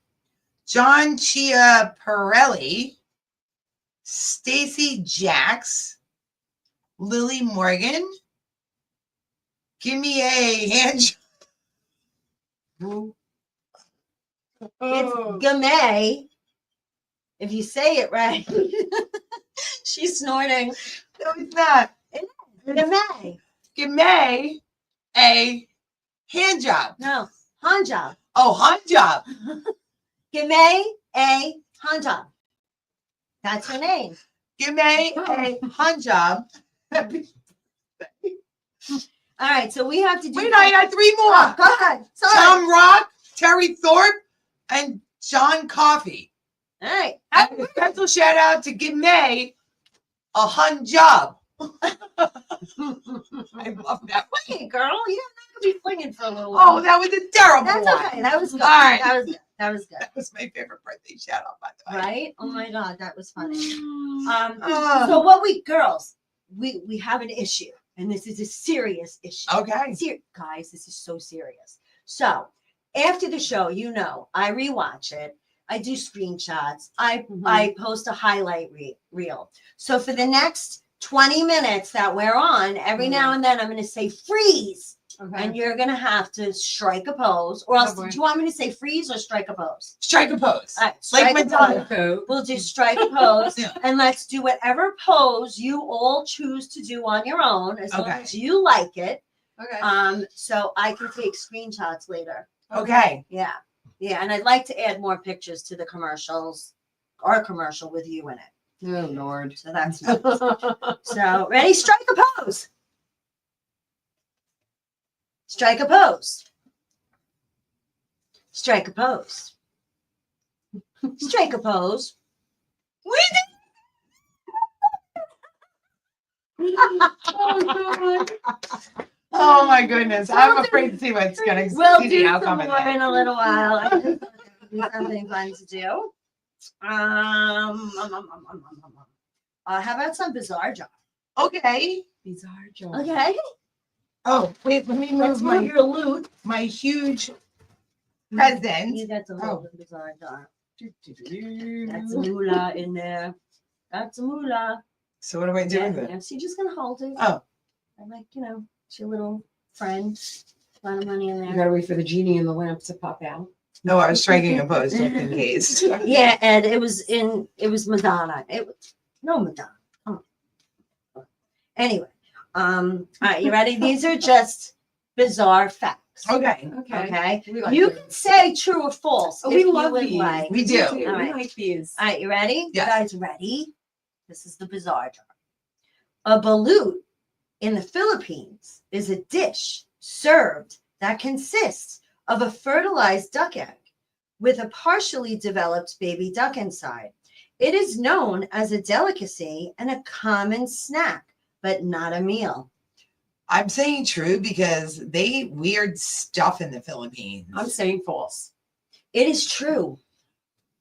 C: John Chiaparelli. Stacy Jacks. Lily Morgan. Give me a hand.
A: It's Gamay. If you say it right. She's snorting.
C: No, it's not.
A: Gamay.
C: Give me a hand job.
A: No, hand job.
C: Oh, hand job.
A: Give me a hand job. That's her name.
C: Give me a hand job.
A: All right, so we have to do.
C: Wait, I got 3 more.
A: Oh, go ahead. Sorry.
C: Tom Rock, Terry Thorpe, and John Coffey.
A: All right.
C: And a special shout out to Give Me a Hun Job. I love that.
A: Hey, girl, you don't have to be flinging for a little
C: Oh,
A: while.
C: that was a terrible
A: That's
C: one.
A: okay. That was good.
C: All right.
A: That was good. That was good.
C: That was my favorite birthday shout out, by the way.
A: Right? Oh my God, that was funny.
C: Oh.
A: So what we girls, we have an issue, and this is a serious issue.
C: Okay.
A: Guys, this is so serious. So after the show, I rewatch it. I do screenshots. I post a highlight reel. So for the next 20 minutes that we're on, every now and then I'm going to say freeze.
B: Okay.
A: And you're going to have to strike a pose. Or else,
B: boy.
A: do you want me to say freeze or strike a pose?
C: Strike a pose.
A: All right,
C: Like
A: strike a
C: Madonna.
A: pose. We'll do strike a pose.
C: Yeah.
A: And let's do whatever pose you all choose to do on your own, as long
C: Okay.
A: as you like it.
B: Okay.
A: So I can take screenshots later.
C: Okay.
A: Yeah. Yeah. And I'd like to add more pictures to the commercials, our commercial with you in it.
B: Oh Lord.
A: So that's nice. So ready? Strike a pose. Strike a pose. Strike a pose. Strike a pose.
C: Oh my goodness. I'm afraid to see what's going to
A: We'll
C: see
A: do
C: the
A: some
C: outcome of
A: more in
C: that.
A: a little while. I just thought that would be something fun to do. How about some bizarre job?
C: Okay.
B: Bizarre job.
A: Okay.
C: Oh, wait, let me
A: Let's
C: move
A: move your loot.
C: my huge present.
A: You got to hold
C: Oh.
A: the bizarre job. That's a moolah in there. That's a moolah.
C: So what do I do
A: Yeah,
C: with it?
A: yeah. So you're just gonna hold it.
C: Oh.
A: I'm like, it's your little friend. A lot of money in
B: You
A: there.
B: gotta wait for the genie in the lamp to pop out.
C: No, I was striking a pose just in case.
A: Yeah, Ed, it was Madonna. No Madonna. Come on. Anyway, all right, you ready? These are just bizarre facts.
C: Okay.
B: Okay.
A: Okay.
B: We like
A: You
B: these.
A: can say true or false.
B: Oh, we
A: if you
B: love
A: would
B: these.
A: like.
C: We do.
A: All
B: We
A: right.
B: like these.
A: All right, you ready?
C: Yes.
A: You guys ready? This is the bizarre jar. A balut in the Philippines is a dish served that consists of a fertilized duck egg with a partially developed baby duck inside. It is known as a delicacy and a common snack, but not a meal.
C: I'm saying true because they eat weird stuff in the Philippines.
B: I'm saying false.
A: It is true.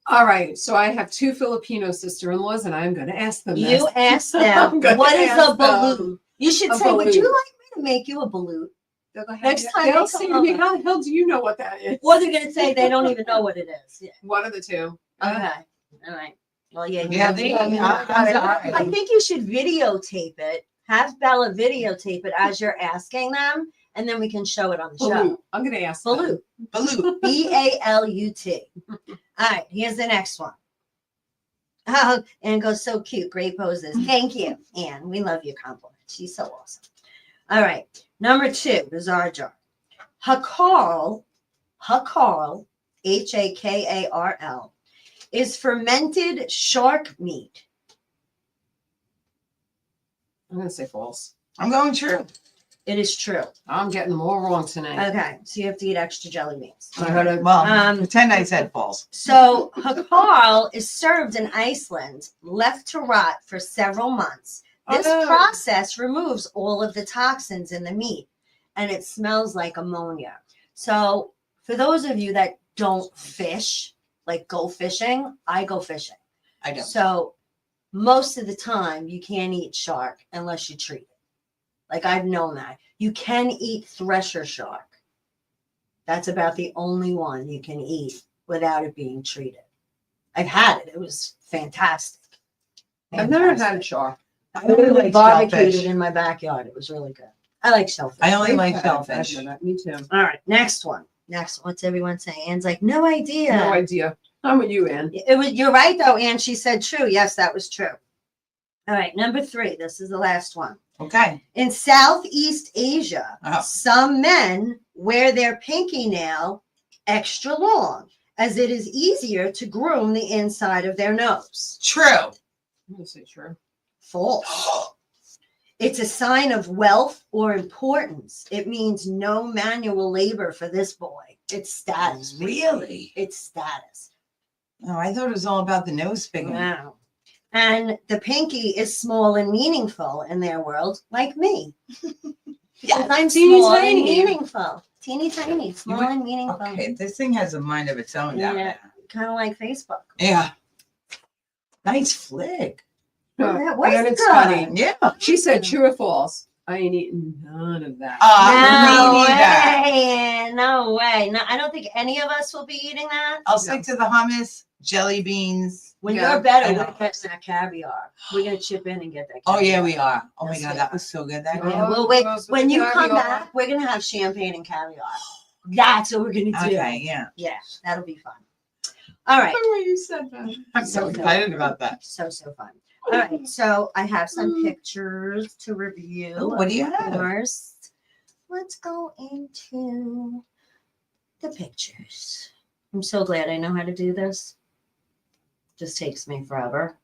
B: All right. So I have 2 Filipino sister-in-laws, and I'm going to ask them
A: You
B: this.
A: ask
B: I'm
A: them,
B: gonna
A: what is a
B: ask them.
A: balut? You should
B: A
A: say, would you
B: balut.
A: like me to make you a balut?
B: They'll go,
A: Next time
B: they'll
A: they
B: say
A: come
B: to me,
A: over.
B: how the hell do you know what that is?
A: Or they're going to say they don't even know what it is. Yeah.
B: One of the two.
A: Okay. All right. Well, yeah.
C: Yeah,
A: I think you should videotape it. Have Bella videotape it as you're asking them, and then we can show it on the
B: Balut.
A: show.
B: I'm going to ask them.
A: Balut.
C: Balut.
A: B-A-L-U-T. All right. Here's the next one. Oh, and goes so cute. Great poses. Thank you, Anne. We love your compliment. She's so awesome. All right. Number 2, bizarre jar. Hakarl, Hakarl, is fermented shark meat.
B: I'm going to say false.
C: I'm going true.
A: It is true.
B: I'm getting them all wrong tonight.
A: Okay, so you have to eat extra jelly beans.
B: I gotta,
C: Well, pretend I said false.
A: So Hakarl is served in Iceland, left to rot for several months. This
B: Oh.
A: process removes all of the toxins in the meat, and it smells like ammonia. So for those of you that don't fish, like go fishing, I go fishing.
C: I don't.
A: So most of the time you can't eat shark unless you treat it. Like I've known that. You can eat thresher shark. That's about the only one you can eat without it being treated. I've had it. It was fantastic.
B: I've never had a shark.
C: I only like
A: barbecued
C: shellfish.
A: it in my backyard. It was really good. I like shellfish.
C: I only like
B: I've
C: shellfish.
B: had that. Me too.
A: All right, next one. Next one. What's everyone saying? Anne's like, no idea.
B: No idea. I'm with you, Ann.
A: It was. You're right, though, Anne. She said true. Yes, that was true. All right, number 3. This is the last one.
C: Okay.
A: In Southeast Asia,
C: Oh.
A: some men wear their pinky nail extra long, as it is easier to groom the inside of their nose.
C: True.
B: I'm gonna say true.
A: False. It's a sign of wealth or importance. It means no manual labor for this boy. It's status. baby.
C: Really?
A: It's status.
C: Oh, I thought it was all about the nose picking.
A: Wow. And the pinky is small and meaningful in their world, like me.
C: Yes.
A: I'm
B: Teeny
A: small
B: tiny.
A: and meaningful. Teeny tiny, small and meaningful.
C: Okay, this thing has a mind of its own down
A: Yeah.
C: there.
A: Kind of like Facebook.
C: Yeah. Nice flick.
A: That was
B: And it's
A: good.
B: funny.
C: Yeah.
B: She said true or false. I ain't eating none of that.
A: No
C: Me neither.
A: way. No way. No, I don't think any of us will be eating that.
C: I'll stick to the hummus, jelly beans.
A: When
B: Yeah,
A: you're better,
C: I
A: we're
C: know.
A: getting that caviar. We're gonna chip in and get that.
C: Oh yeah,
A: caviar.
C: we are. Oh my
A: That's
C: god,
A: it.
C: that was so good that
B: Oh,
C: day.
A: Yeah, well, wait.
B: girls with
A: When
B: the
A: you come
B: caviar.
A: back, we're gonna have champagne and caviar. That's what we're gonna do.
C: Okay, yeah.
A: Yeah, that'll be fun. All right.
B: The way you said that.
C: I'm so excited about that.
A: So fun. All right. So I have some pictures to review.
C: Oh, what do you
A: of
C: have?
A: course. Let's go into the pictures. I'm so glad I know how to do this. Just takes me forever.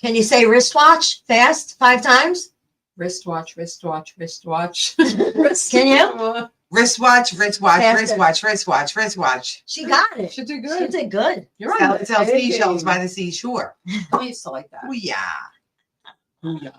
A: Can you say wristwatch fast 5 times?
B: Wristwatch, wristwatch, wristwatch.
A: Can you?
C: Wristwatch, wristwatch,
A: Faster.
C: wristwatch, wristwatch, writwatch.
A: She got it.
B: She did
A: She
B: good.
A: did good.
B: You're
C: Sell,
B: on the
C: sell
B: same
C: seashells
B: thing.
C: by the seashore.
B: I used to like that.
C: Oh yeah.
B: Oh, yeah.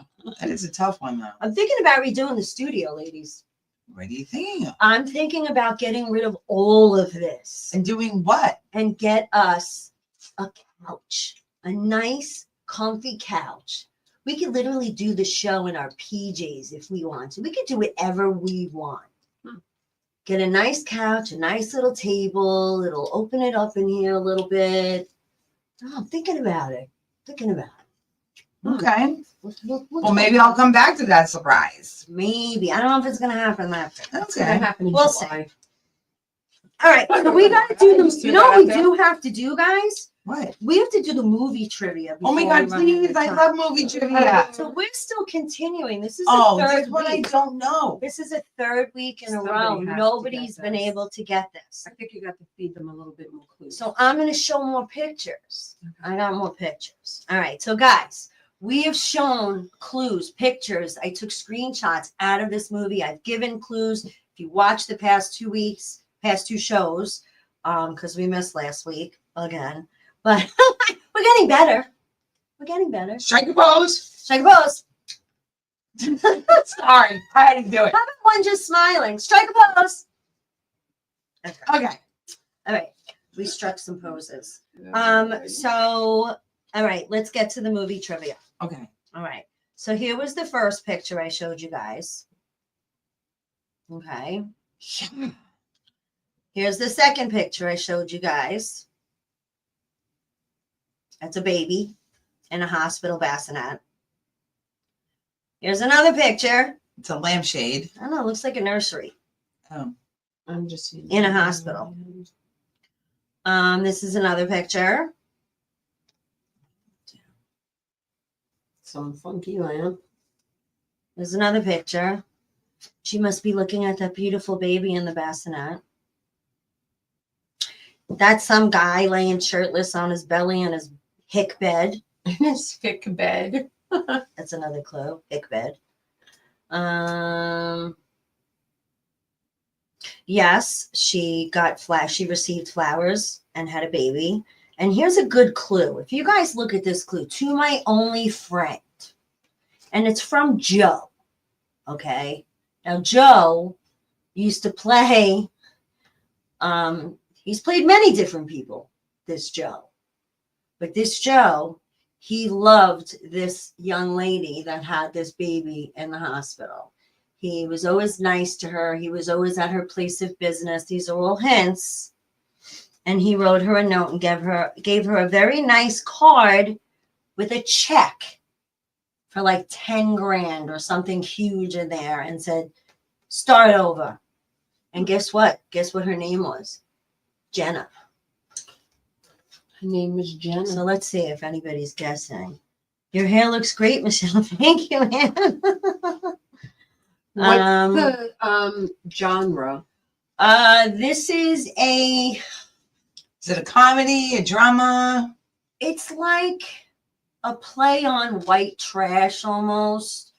C: That is a tough one though.
A: I'm thinking about redoing the studio, ladies.
C: What are you thinking?
A: I'm thinking about getting rid of all of this
C: And doing what?
A: and get us a couch, a nice, comfy couch. We could literally do the show in our PJs if we want to. We could do whatever we want. Get a nice couch, a nice little table. It'll open it up in here a little bit. Oh, I'm thinking about it. Thinking about it.
C: Okay.
A: We'll
C: Well, maybe I'll come back to that surprise.
A: Maybe. I don't know if it's going to happen that fast.
B: It's gonna
C: Okay.
B: happen in
A: We'll
B: July.
A: All right. So we got to do them.
B: Just
A: You
B: threw
A: know
B: that
A: what we
B: out there.
A: do have to do, guys?
C: What?
A: We have to do the movie trivia.
C: Oh my
A: before we
C: god,
A: run out
C: please.
A: of
C: I
A: time.
C: love movie trivia.
A: So we're still continuing. This is
C: Oh,
A: the third
C: that's what I
A: week.
C: don't know.
A: This is a third week in a
B: Somebody
A: row.
B: has to
A: Nobody's
B: get
A: been
B: this.
A: able to get this.
B: I think you got to feed them a little bit more clues.
A: So I'm going to show more pictures. I got more pictures. All right. So guys, we have shown clues, pictures. I took screenshots out of this movie. I've given clues. If you watch the past 2 weeks, past 2 shows, because we missed last week again, but we're getting better. We're getting better.
C: Strike a pose.
A: Strike a pose.
C: Sorry, I had to do it.
A: How about one just smiling? Strike a pose. Okay.
C: Okay.
A: All right. We struck some poses.
B: Yeah.
A: So, all right, let's get to the movie trivia.
C: Okay.
A: All right. So here was the first picture I showed you guys. Okay. Here's the second picture I showed you guys. That's a baby in a hospital bassinet. Here's another picture.
C: It's a lampshade.
A: I don't know, it looks like a nursery
C: Oh.
B: I'm just
A: in a hospital. This is another picture.
B: Some funky lamp.
A: There's another picture. She must be looking at that beautiful baby in the bassinet. That's some guy laying shirtless on his belly in his hick bed.
B: In his thick bed.
A: That's another clue. Hick bed. Yes, she received flowers and had a baby. And here's a good clue. If you guys look at this clue, to my only friend. And it's from Joe. Okay. Now, Joe used to play, he's played many different people, this Joe. But this Joe, he loved this young lady that had this baby in the hospital. He was always nice to her. He was always at her place of business. These are all hints. And he wrote her a note and gave her a very nice card with a check for like 10 grand or something huge in there and said, start over. And guess what? Guess what her name was? Jenna.
B: Her name is Jenna.
A: So let's see if anybody's guessing. Your hair looks great, Michelle. Thank you, man.
B: What's
A: Um,
B: the genre?
A: This is a.
C: Is it a comedy, a drama?
A: It's like a play on white trash almost.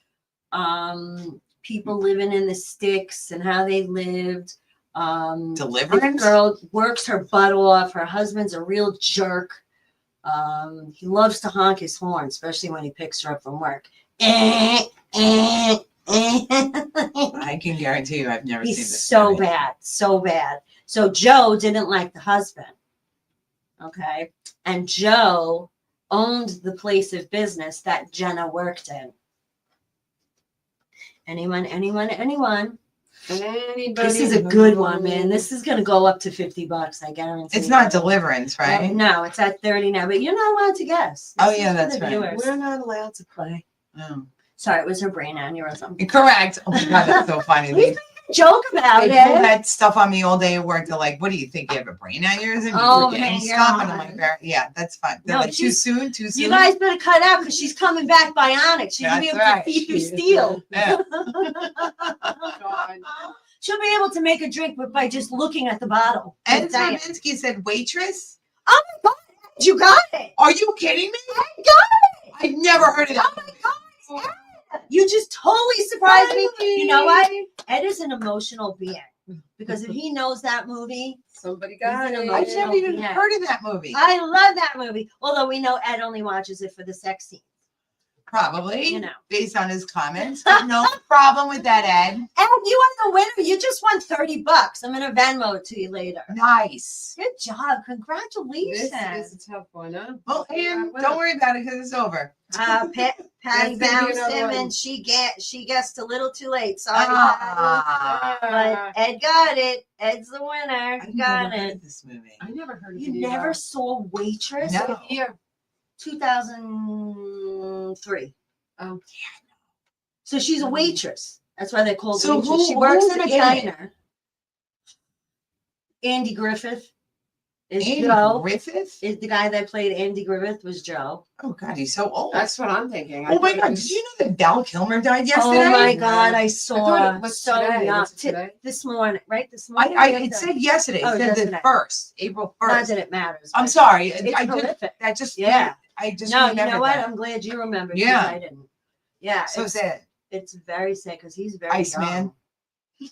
A: People living in the sticks and how they lived. This
C: Deliverance?
A: girl works her butt off. Her husband's a real jerk. He loves to honk his horn, especially when he picks her up from work.
C: I can guarantee you I've never seen
A: He's
C: this.
A: so
C: movie.
A: bad, so bad. So Joe didn't like the husband. Okay. And Joe owned the place of business that Jenna worked in. Anyone?
B: Anybody?
A: This is a good one, man. This is gonna go up to $50, I guarantee.
C: It's not Deliverance, right?
A: No, it's at 30 now, but you're not allowed to guess.
C: Oh,
A: This
C: yeah,
A: is for
C: that's
A: the
C: right.
A: viewers.
B: We're not allowed to play.
C: Oh.
A: Sorry, it was her brain aneurysm.
C: Correct. Oh my God, that's so funny.
A: We joke about
C: They pull
A: it.
C: that stuff on me all day at work. They're like, "What do you think? You have a brain aneurysm?
A: Oh,
C: You're getting
A: my
C: stuff." And I'm
A: God.
C: like, "Yeah, that's fine." They're
A: No,
C: like, "Too soon, too soon."
A: You guys better cut out because she's coming back bionic. She's gonna be
C: That's
A: able
C: right.
A: to feed through steel.
C: Yeah.
B: God.
A: She'll be able to make a drink by just looking at the bottle.
C: Ed
A: With Diet.
C: Zerbinsky said, "Waitress."
A: Oh my God, you got it.
C: Are you kidding me?
A: I got it.
C: I've never heard of that.
A: Oh my God, Ed. You just totally surprised me. You know what? Ed is an emotional being because if he knows that movie,
B: Somebody got
A: He's an
B: it.
C: I've never even
A: Yeah.
C: heard of that movie.
A: I love that movie. Although we know Ed only watches it for the sex scene.
C: Probably,
A: You know.
C: based on his comments. But no problem with that, Ed.
A: Ed, you are the winner. You just won $30. I'm gonna Venmo it to you later.
C: Nice.
A: Good job. Congratulations.
B: This is a tough one, huh?
C: Well, Ann, don't worry about it because it's over.
A: Patty
B: That's gonna be
A: bounced
B: another
A: him
B: one.
A: and she guessed a little too late. Sorry, Patty.
C: Ah,
A: But Ed got it. Ed's the winner.
C: I've
A: Got
C: never heard
A: it.
C: of this movie.
B: I never heard of
A: You
B: it.
A: never saw Waitress?
C: No.
B: Yeah.
A: 2003.
B: Oh.
A: So she's a waitress. That's why they called
C: So
A: waitress. She
C: who-
A: works
C: who's
A: in a
C: in it?
A: diner. Andy Griffith is
C: Andy
A: Joe.
C: Griffith?
A: Is the guy that played Andy Griffith was Joe.
C: Oh God, he's so old.
B: That's what I'm thinking.
C: Oh my God, did you know that Val Kilmer died yesterday?
A: Oh my God, I
B: I
A: saw
B: thought it was
A: so
B: today.
A: young.
B: Was it today?
A: This morning, right? This morning.
C: It said yesterday.
A: Oh,
C: It said the
A: yesterday.
C: 1st, April
A: Not
C: 1st.
A: that it matters.
C: I'm
A: but
C: sorry.
A: It's
C: I just,
A: horrific.
C: that just,
A: Yeah.
C: I just
A: No, you
C: remembered
A: know what?
C: that.
A: I'm glad you remembered.
C: Yeah.
A: because I didn't. Yeah.
C: So
A: it's,
C: sad.
A: it's very sad because he's very
C: Iceman.
A: young.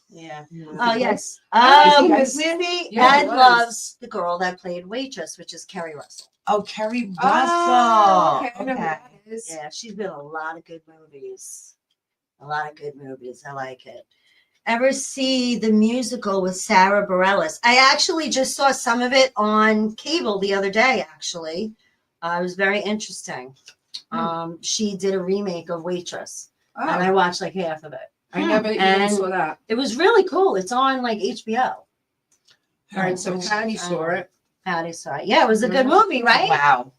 A: Yeah.
B: No.
A: Oh yes.
C: Oh,
A: Oh,
C: is he
A: movie.
B: Yeah,
A: Ed
B: it was.
A: loves the girl that played Waitress, which is Kerry Russell.
C: Oh, Kerry
B: Oh,
C: Russell.
B: okay. I know who that is.
A: Yeah, she's been in a lot of good movies. A lot of good movies. I like it. Ever see the musical with Sarah Bareilles? I actually just saw some of it on cable the other day. Actually, it was very interesting. She did a remake of Waitress, and I
B: Oh,
A: watched like half of it.
B: I never even
A: And-
B: saw that.
A: It was really cool. It's on like HBO.
B: All right, so Patty saw it.
A: Patty saw it. Yeah, it was a good movie, right?
C: Wow.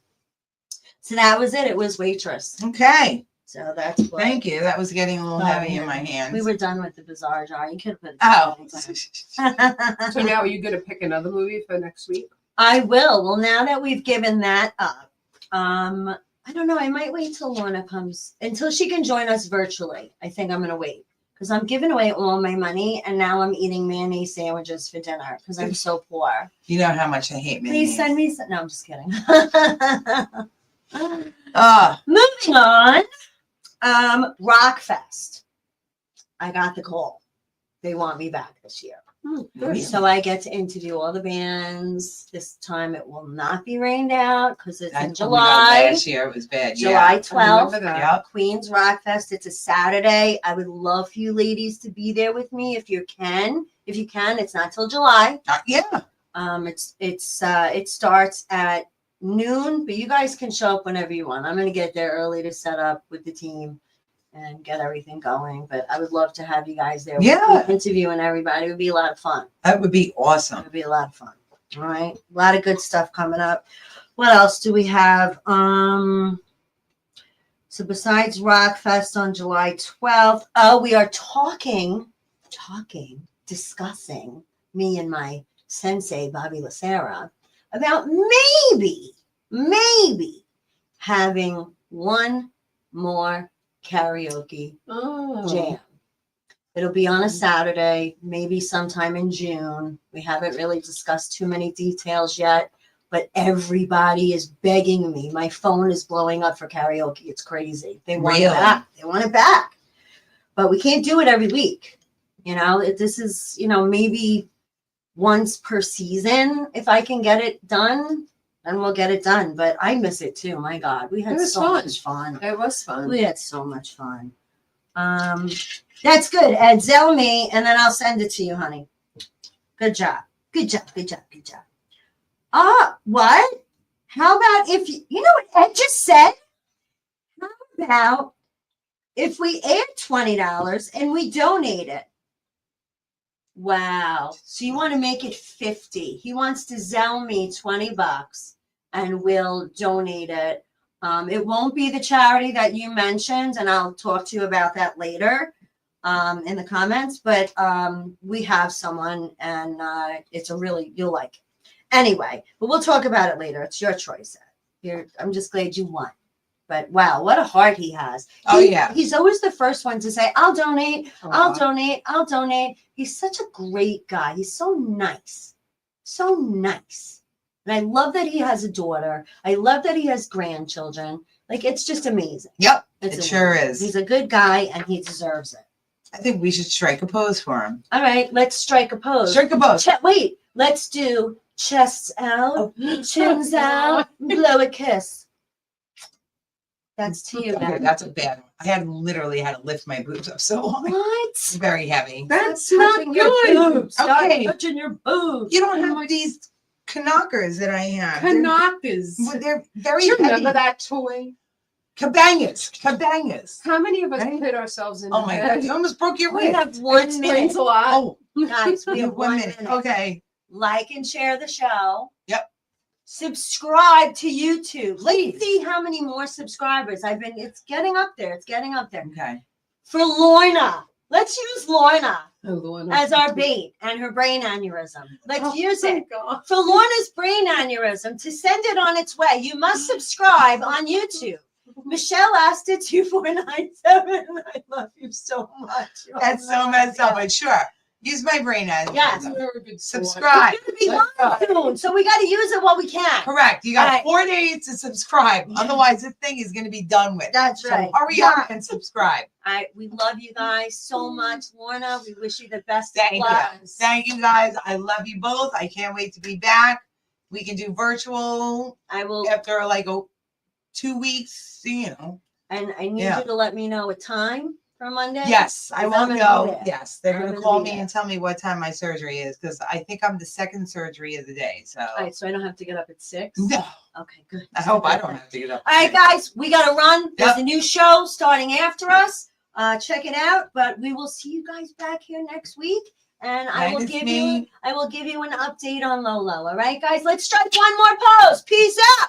A: So that was it. It was Waitress.
C: Okay.
A: So that's what
C: Thank you. That was getting a little heavy in my hands.
A: we were done with the bizarre jar. You could have put it.
C: Oh.
B: So now are you going to pick another movie for next week?
A: I will. Well, now that we've given that up, I don't know. I might wait till Lorna comes until she can join us virtually. I think I'm gonna wait because I'm giving away all my money and now I'm eating mayonnaise sandwiches for dinner because I'm so poor.
C: You know how much I hate mayonnaise.
A: Please send me some. No, I'm just kidding. Moving on. Rockfest. I got the call. They want me back this year.
C: Really?
A: So I get to interview all the bands. This time it will not be rained out because it's in
C: That's what we got
A: July.
C: last year. It was bad.
A: July
B: I
A: 12th.
B: remember that.
C: Yep.
A: Queens Rock Fest. It's a Saturday. I would love for you ladies to be there with me if you can. If you can, it's not till July.
C: Yeah.
A: It starts at noon, but you guys can show up whenever you want. I'm gonna get there early to set up with the team and get everything going. But I would love to have you guys there.
C: Yeah.
A: Interviewing everybody. It would be a lot of fun.
C: That would be
A: It
C: awesome.
A: would be a lot of fun. All right. A lot of good stuff coming up. What else do we have? So besides Rockfest on July 12th, we are discussing, me and my sensei, Bobby Lacera, about maybe having one more karaoke
B: Oh.
A: jam. It'll be on a Saturday, maybe sometime in June. We haven't really discussed too many details yet, but everybody is begging me. My phone is blowing up for karaoke. It's crazy. They want it
C: Really?
A: back. They want it back. But we can't do it every week. You know, this is, you know, maybe once per season. If I can get it done, then we'll get it done. But I miss it too. My God, we had
B: It was
A: so
B: fun.
A: much fun.
B: It was fun.
A: We had so much fun. That's good. Ed, zell me, and then I'll send it to you, honey. Good job. Good job. Good job. Good job. What? How about if you know what Ed just said? How about if we add $20 and we donate it? Wow. So you want to make it 50. He wants to zell me $20 and we'll donate it. It won't be the charity that you mentioned, and I'll talk to you about that later in the comments, but we have someone and it's a really, you'll like it. Anyway, but we'll talk about it later. It's your choice. I'm just glad you won. But wow, what a heart he has.
C: Oh, yeah.
A: He's always the first one to say, I'll donate,
B: Oh,
A: I'll
B: wow.
A: donate, I'll donate. He's such a great guy. He's so nice. So nice. And I love that he has a daughter. I love that he has grandchildren. Like, it's just amazing.
C: Yep,
A: It's
C: it sure
A: amazing.
C: is.
A: He's a good guy and he deserves it.
C: I think we should strike a pose for him.
A: All right, let's strike a pose.
C: Strike a pose.
A: Wait, let's do chests out, chins out, blow a kiss. That's to you.
C: Okay,
A: Now.
C: that's a bad one. I had literally had to lift my boobs up so long.
A: What?
C: It's very heavy.
B: That's
A: Not
B: touching
A: your
B: your
A: boobs. Stop
C: Okay.
A: touching your boobs.
C: You don't have these knockers that I have.
B: Kanakas.
C: They're very
B: Do you
C: heavy.
B: remember that toy?
C: Cabangas.
B: How many of us
C: Right?
B: hit ourselves in
C: Oh
B: the
C: my
B: head?
C: God, you almost broke your
A: We
C: wrist.
A: have 1
B: Explains
A: minute.
B: a lot.
C: Oh,
A: Guys, we
C: you
A: have 1 minute.
C: Okay.
A: Like and share the show.
C: Yep.
A: Subscribe to YouTube. Let's
C: Please.
A: see how many more subscribers. It's getting up there. It's getting up there.
C: Okay.
A: For Lorna. Let's use Lorna
B: Oh, Lorna.
A: as our bait and her brain aneurysm. Let's
B: Oh,
A: use
B: my
A: it.
B: God.
A: For Lorna's brain aneurysm, to send it on its way, you must subscribe on YouTube. Michelle Asta 2497. I love you so much.
C: That's so messed up, but sure. Use my brain as
A: Yes.
B: You're a good sport.
C: subscribe.
A: It's gonna be live soon, so we got to use it while we can.
C: Correct. You got
A: All right.
C: 4 days to subscribe. Otherwise, this thing is going to be done with.
A: That's
C: So
A: right.
C: hurry up and subscribe.
A: We love you guys so much, Lorna. We wish you the best
C: Thank
A: of
C: you.
A: luck.
C: Thank you, guys. I love you both. I can't wait to be back. We can do virtual
A: I will,
C: after like 2 weeks,
A: and I need
C: Yeah.
A: you to let me know a time for Monday.
C: Yes, I
A: Because
C: will
A: I'm gonna
C: know.
A: be there.
C: Yes, they're
A: I'm
C: going to
A: gonna
C: call
A: be
C: me
A: there.
C: and tell me what time my surgery is because I think I'm the second surgery of the day. So
A: All right, so I don't have to get up at 6.
C: no,
A: Okay, good.
C: I hope I don't have to get up.
A: All right, guys, we got to run. There's
C: Yep.
A: a new show starting after us. Check it out. But we will see you guys back here next week, and I will
C: Minus
A: give
C: me.
A: you. I will give you an update on Lolo. All right, guys, let's strike one more pose. Peace out.